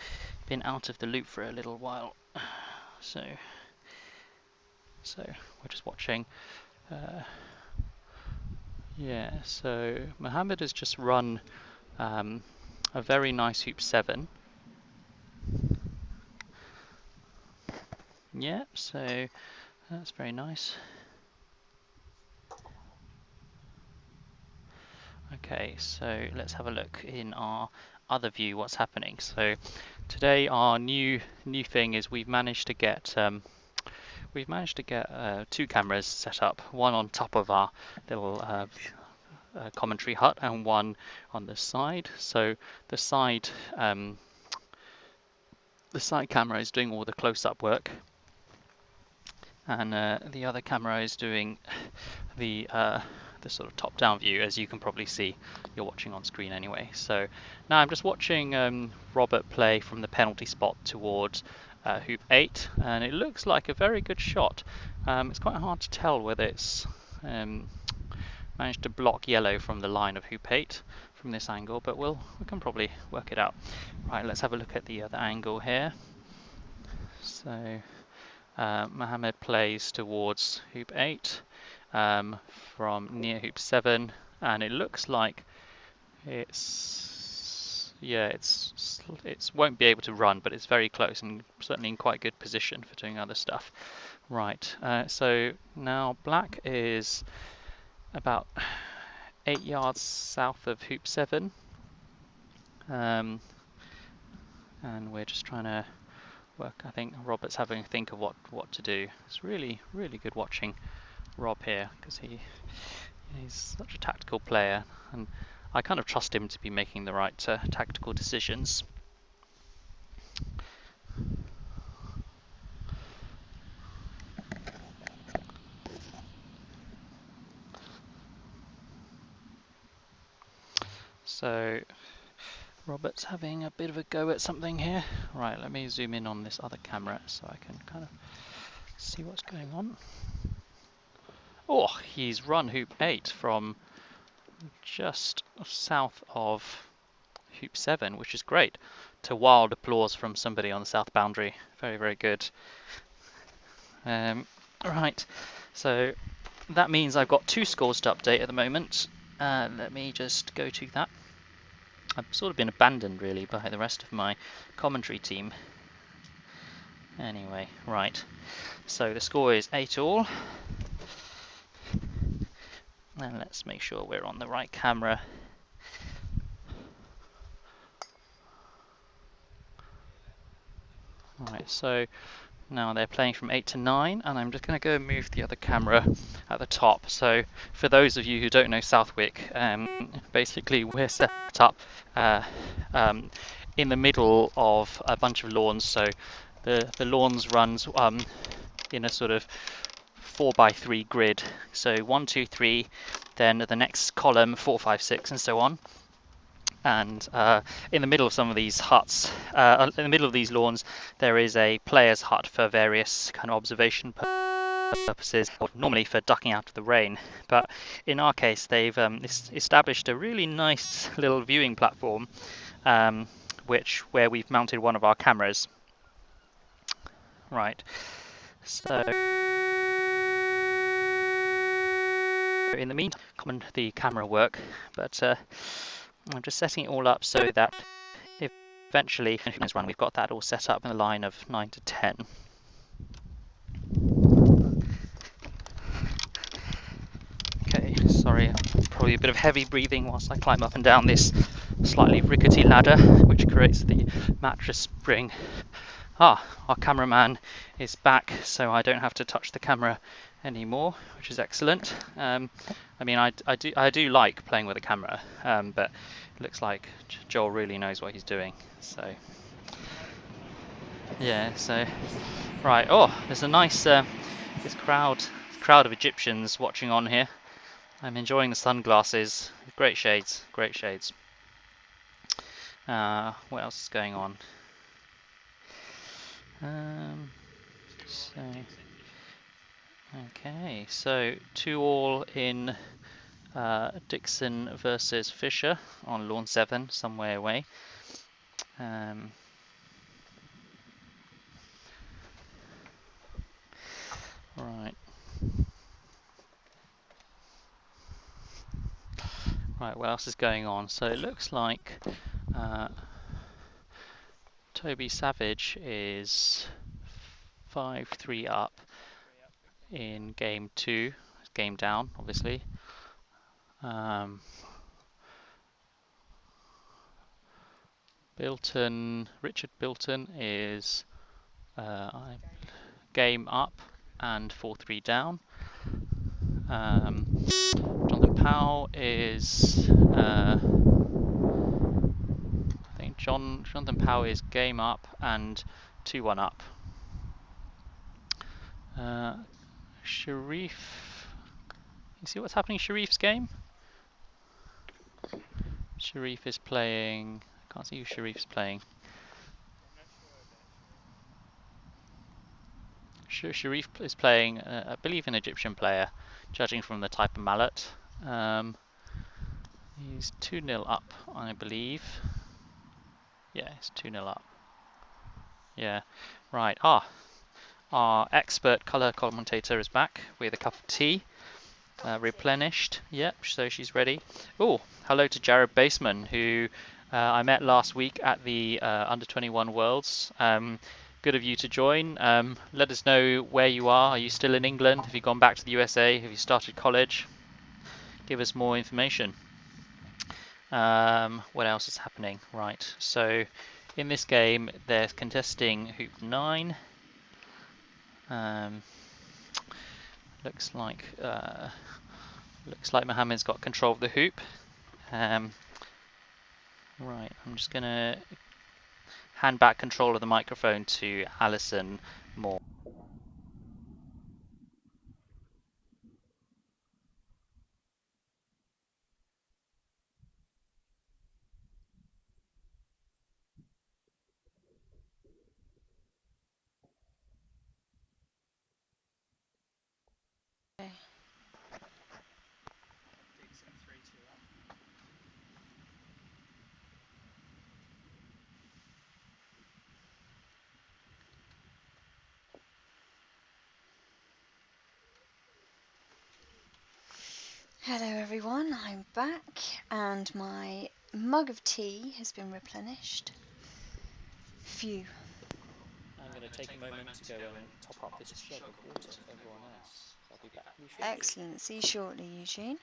been out of the loop for a little while. So we're just watching. Yeah, so Mohamed has just run a very nice hoop 7. Yeah, so that's very nice. Okay, so let's have a look in our other view what's happening. So today our new thing is we've managed to get 2 cameras set up, one on top of our little commentary hut and one on the side. So the side camera is doing all the close-up work, and the other camera is doing the sort of top-down view, as you can probably see. You're watching on screen anyway. So now I'm just watching Robert play from the penalty spot towards hoop 8, and it looks like a very good shot. It's quite hard to tell whether it's managed to block yellow from the line of hoop 8 from this angle, but we can probably work it out. Right, let's have a look at the other angle here. So Mohamed plays towards hoop 8 from near hoop 7, and it looks like it won't be able to run, but it's very close and certainly in quite good position for doing other stuff. Right, so now black is about 8 yards south of hoop 7, and we're just trying to work. I think Robert's having a think of what to do. It's really good watching Rob here, because he's such a tactical player, and I kind of trust him to be making the right tactical decisions. So Robert's having a bit of a go at something here. Right, let me zoom in on this other camera so I can kind of see what's going on. Oh, he's run hoop 8 from just south of hoop 7, which is great, to wild applause from somebody on the south boundary. Very good. Right, so that means I've got 2 scores to update at the moment. Let me just go to that. I've sort of been abandoned really by the rest of my commentary team. Anyway, right, so the score is 8-all. And let's make sure we're on the right camera. Right, so Now they're playing from 8 to 9, and I'm just going to go and move the other camera at the top. So for those of you who don't know Southwick, basically we're set up uh, um, in the middle of a bunch of lawns. So the lawns runs in a sort of 4x3 grid. So 1, 2, 3, then the next column 4, 5, 6, and so on. And in the middle of some of these huts, in the middle of these lawns, there is a player's hut for various kind of observation purposes, or normally for ducking out of the rain. But in our case, they've established a really nice little viewing platform, where we've mounted one of our cameras. Right. So in the meantime, the camera work, but I'm just setting it all up so that eventually, we've got that all set up in the line of 9 to 10. Okay, sorry, probably a bit of heavy breathing whilst I climb up and down this slightly rickety ladder, which creates the mattress spring. Our cameraman is back, so I don't have to touch the camera anymore, which is excellent. I mean, I do like playing with a camera, but it looks like Joel really knows what he's doing. So yeah, so right. Oh, there's a nice this crowd of Egyptians watching on here. I'm enjoying the sunglasses. Great shades, great shades. What else is going on? So, okay, so 2-2 in Dixon versus Fisher on lawn 7, some way away. Right. Right, what else is going on? So it looks like Toby Savage is 5-3 up in game 2. Game down, obviously. Richard Bilton is game up and 4-3 down. Jonathan Powell is I think Jonathan Powell is game up and 2-1 up. Sharif, you see what's happening in Sharif's game? Sharif is playing, I can't see who Sharif's playing. I'm not sure that Sharif is playing, I believe, an Egyptian player, judging from the type of mallet. He's 2-0 up, I believe. Yeah, he's 2-0 up. Yeah, right. Our expert colour commentator is back with a cup of tea, replenished. Yep, so she's ready. Oh, hello to Jared Baseman, who I met last week at the Under 21 Worlds. Good of you to join. Let us know where you are. Are you still in England? Have you gone back to the USA? Have you started college? Give us more information. What else is happening? Right, so in this game, they're contesting hoop 9. Looks like Mohamed's got control of the hoop. Right, I'm just gonna hand back control of the microphone to Alison Moore. Dixon 3-2 up. Hello everyone, I'm back and my mug of tea has been replenished. Phew. I'm going to take a moment to go and top up this jug of water for everyone else. I'll be back with you shortly. Excellent. See you shortly, Eugene.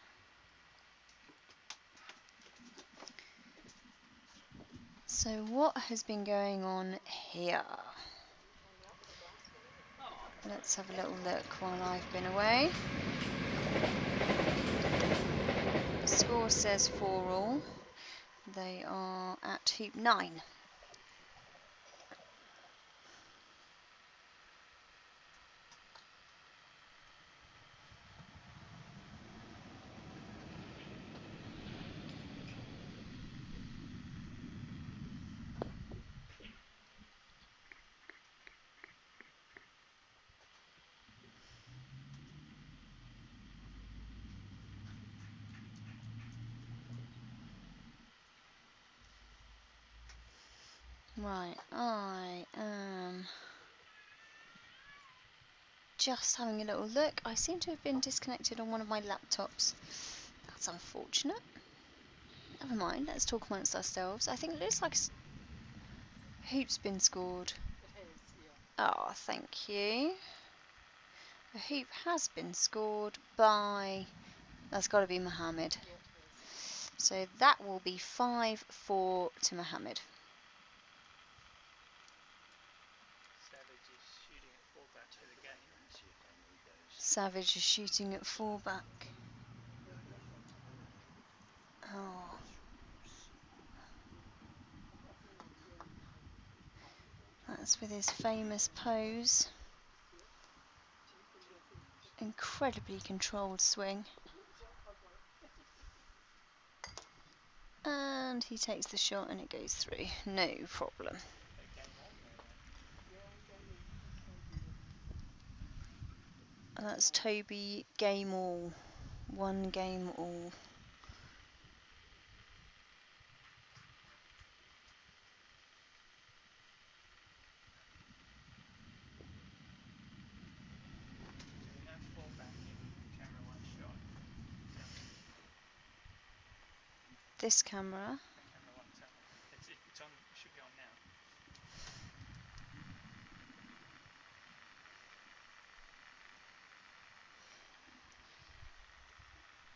So what has been going on here? Let's have a little look while I've been away. The score says 4-all. They are at hoop 9. Right, I am just having a little look. I seem to have been disconnected on one of my laptops. That's unfortunate. Never mind, let's talk amongst ourselves. I think it looks like a hoop's been scored. It is, yeah. Oh, thank you. A hoop has been scored by... That's got to be Mohamed. Yeah, it is. So that will be 5-4 to Mohamed. Savage is shooting at fullback for the game. Savage is shooting at fullback. Oh. That's with his famous pose. Incredibly controlled swing. And he takes the shot and it goes through. No problem. They game on or And that's Toby game all. 1 game all. do we have fullback in camera one shot? Tell me. This camera. Camera one, tell me. It's on. It should be on now.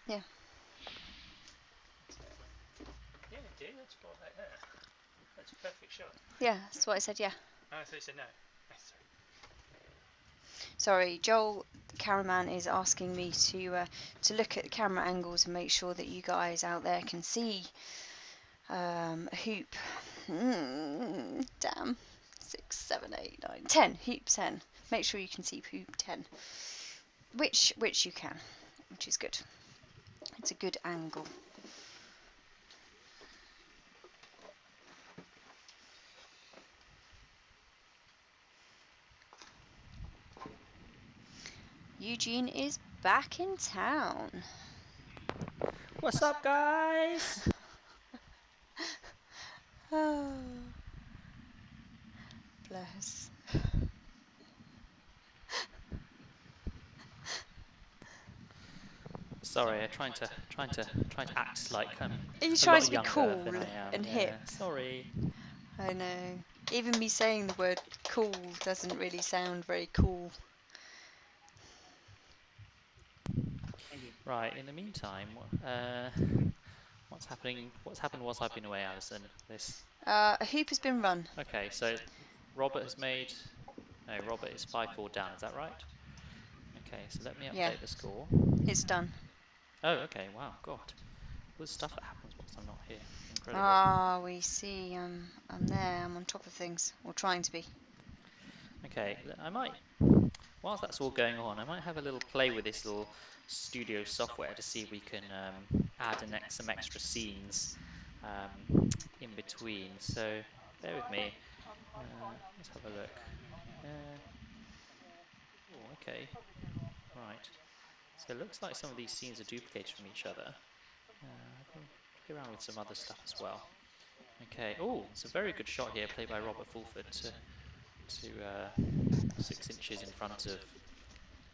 Yeah. Exactly. Yeah, dude, that's fullback there. That's a perfect shot. Yeah, that's what I said, yeah. Oh, so you said no. Sorry. Sorry, Joel, the cameraman, is asking me to look at the camera angles and make sure that you guys out there can see a hoop. Damn. 6, 7, 8, 9, 10. Hoop 10. Make sure you can see hoop 10. Which you can, which is good. It's a good angle. Eugene is back in town. What's up, guys? Oh, bless. Sorry, I'm trying to act like I'm Are you a trying lot to be younger cool than I am. and hip? Yeah, sorry. I know. Even me saying the word cool doesn't really sound very cool. Right. In the meantime, what's happening? What's happened whilst I've been away, Alison? This. A hoop has been run. Okay. So Robert has made. No, Robert is 5-4 down. Is that right? Okay. So let me Yeah, update the score. it's done. Oh, okay. Wow. God. All the stuff that happens whilst I'm not here. Incredible. Ah, we see. I'm there. I'm on top of things, or trying to be. Okay. I might. Whilst that's all going on, I might have a little play with this little studio software to see if we can add some extra scenes in between. So bear with me. Let's have a look. Oh, okay. Right. So it looks like some of these scenes are duplicated from each other. We'll play around with some other stuff as well. Okay. Oh, it's a very good shot here, played by Robert Fulford to 6 inches in front of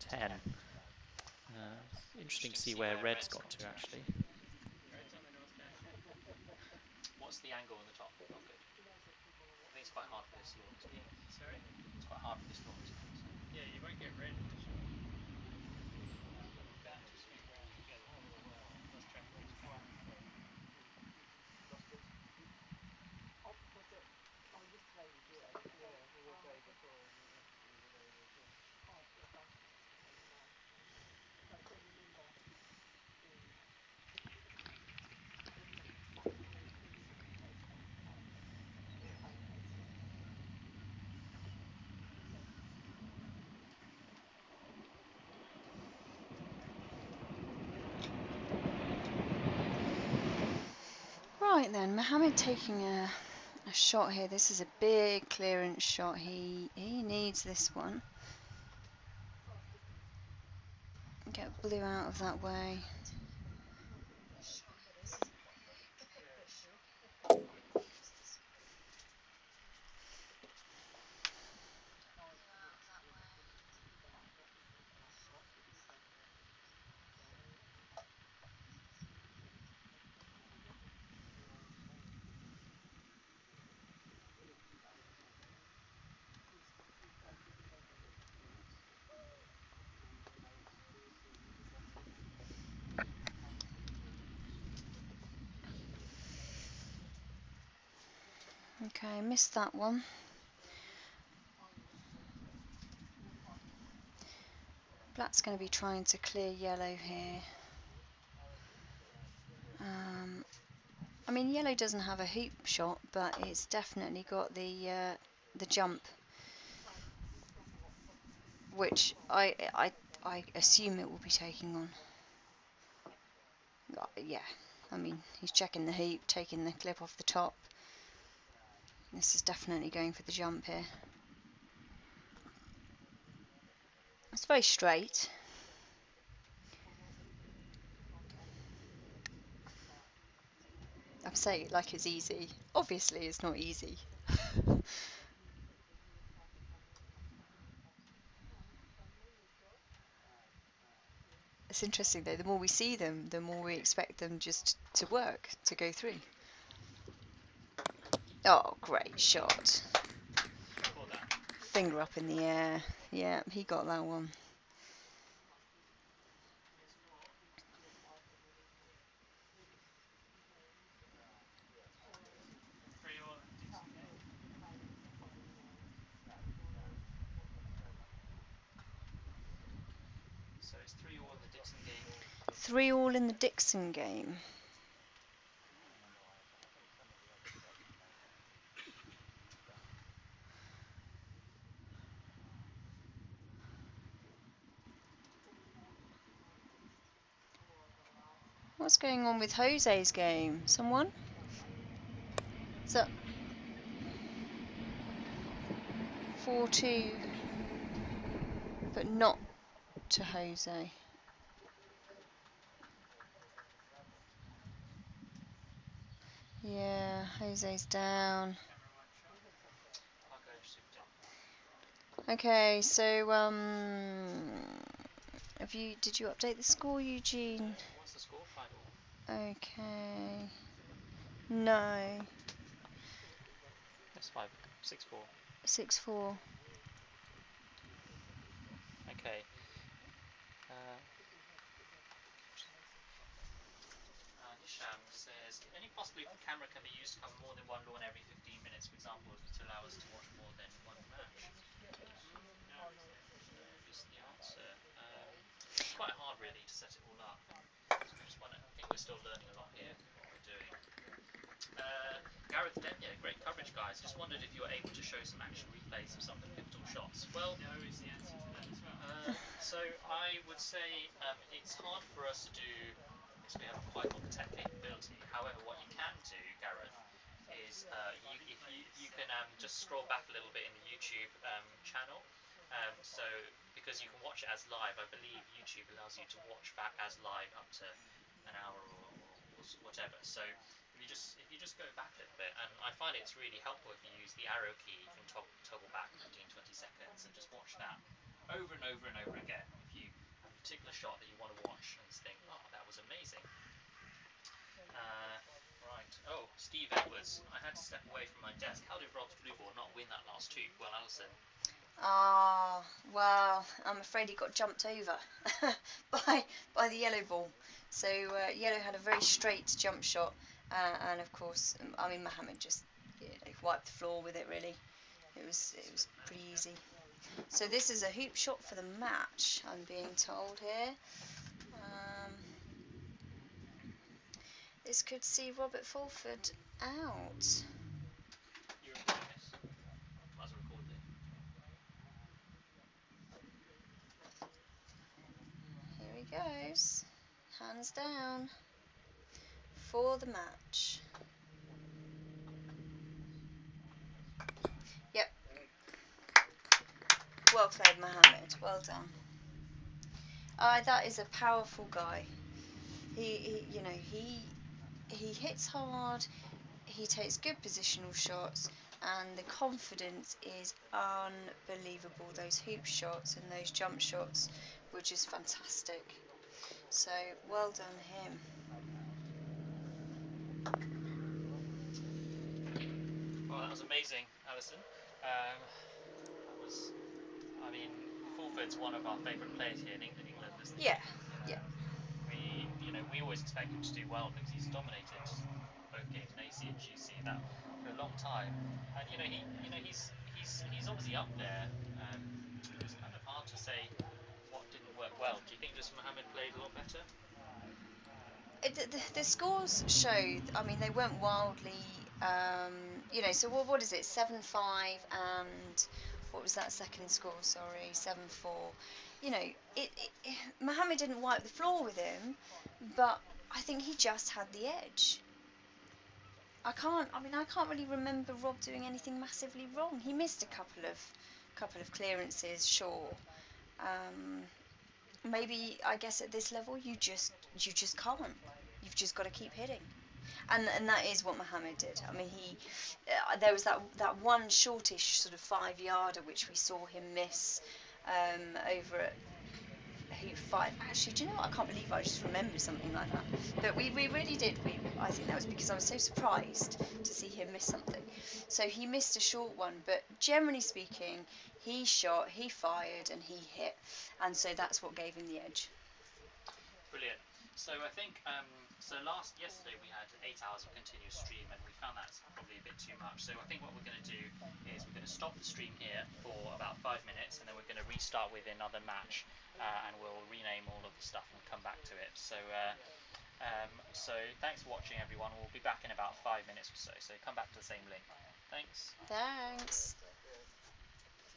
10. It's interesting to see where red's got to actually. Red's on the north end. What's the angle on the top? Not good. I think it's quite hard for this lawn, isn't it? Sorry? It's quite hard for this lawn, isn't it? So. Yeah, you won't get red in the shot. About to swing round together. Lost track of his camera. Right then, Mohamed taking a shot here. This is a big clearance shot. He needs this one. Get blue out of that way. Okay, missed that one. Black's going to be trying to clear yellow here. I mean, yellow doesn't have a hoop shot, but it's definitely got the jump, which I assume it will be taking on. Yeah, I mean, he's checking the hoop, taking the clip off the top. This is definitely going for the jump here. It's very straight. I'm saying it like it's easy. Obviously, it's not easy. It's interesting though, the more we see them, the more we expect them just to work, to go through. Oh, great shot. Caught that. Finger up in the air. Yeah, he got that one. 3-all in the Dixon game. So it's 3-all in the Dixon game. 3-all in the Dixon game. What's going on with Jose's game? Someone? So 4-2, but not to Jose. Yeah, Jose's down. Camera 1 shot. I'll go super technical. Okay, so did you update the score, Eugene? What's the score? 5-all. Okay. No. That's 6-4. 6-4. Okay. Hisham says, any possibility the camera can be used to cover more than one lawn every 15 minutes, for example, to allow us to watch more than one match? No is the answer. No is the answer. It's quite hard, really, to set it all up. And I think we're still learning a lot here, what we're doing. Gareth Denyer, great coverage, guys. Just wondered if you were able to show some action replays of some of the pivotal shots. Well, No is the answer to that as well. so I would say it's hard for us to do because we haven't quite got the tech capability. However, what you can do, Gareth, is if you can just scroll back a little bit in the YouTube channel. So because you can watch it as live, I believe YouTube allows you to watch back as live up to an hour or whatever. So if you just go back a little bit, and I find it's really helpful if you use the arrow key, you can toggle back 15, 20 seconds and just watch that over and over and over again. If you have a particular shot that you want to watch and think, oh, that was amazing. Right. Oh, Steve Edwards. I had to step away from my desk. How did Rob's blue ball not win that last two? Well, Alison. Well, I'm afraid he got jumped over by the yellow ball. So yellow had a very straight jump shot, and of course, I mean, Mohamed just wiped the floor with it. Really, it was pretty easy. So this is a hoop shot for the match, I'm being told here. This could see Robert Fulford out. You're recording this? Might as well record it. Here he goes. Hands down. For the match. played, Mohamed. Well done. That is a powerful guy. He hits hard. He takes good positional shots, and the confidence is unbelievable. Those hoop shots and those jump shots were just fantastic. So well done him. Well, that was amazing, Alison. That was, I mean, Fulford's one of our favourite players here in England, isn't he? Yeah, yeah. We always expect him to do well because he's dominated both games in AC and GC that for a long time, and he's obviously up there. It's kind of hard to say what didn't work well. Do you think just Mohamed played a lot better? The scores showed. I mean, they weren't wildly. So what is it? 7-5 and what was that second score? Sorry, 7-4. Mohammed didn't wipe the floor with him, but I think he just had the edge. I can't. I mean, I can't really remember Rob doing anything massively wrong. He missed a couple of clearances, sure. Um, Maybe I guess at this level you just can't. You've just got to keep hitting, and that is what Mohammed did. I mean, there was that one shortish sort of 5-yarder which we saw him miss over at hoop 5. Actually, do you know what? I can't believe I just remembered something like that. But we really did. I think that was because I was so surprised to see him miss something. So he missed a short one, but generally speaking, he shot, he fired, and he hit, and so that's what gave him the edge. Brilliant. So I think yesterday we had 8 hours of continuous stream, and we found that's probably a bit too much. So I think what we're going to do is we're going to stop the stream here for about 5 minutes, and then we're going to restart with another match, and we'll rename all of the stuff and come back to it. So thanks for watching, everyone. We'll be back in about 5 minutes or so. So come back to the same link. Thanks. Thanks.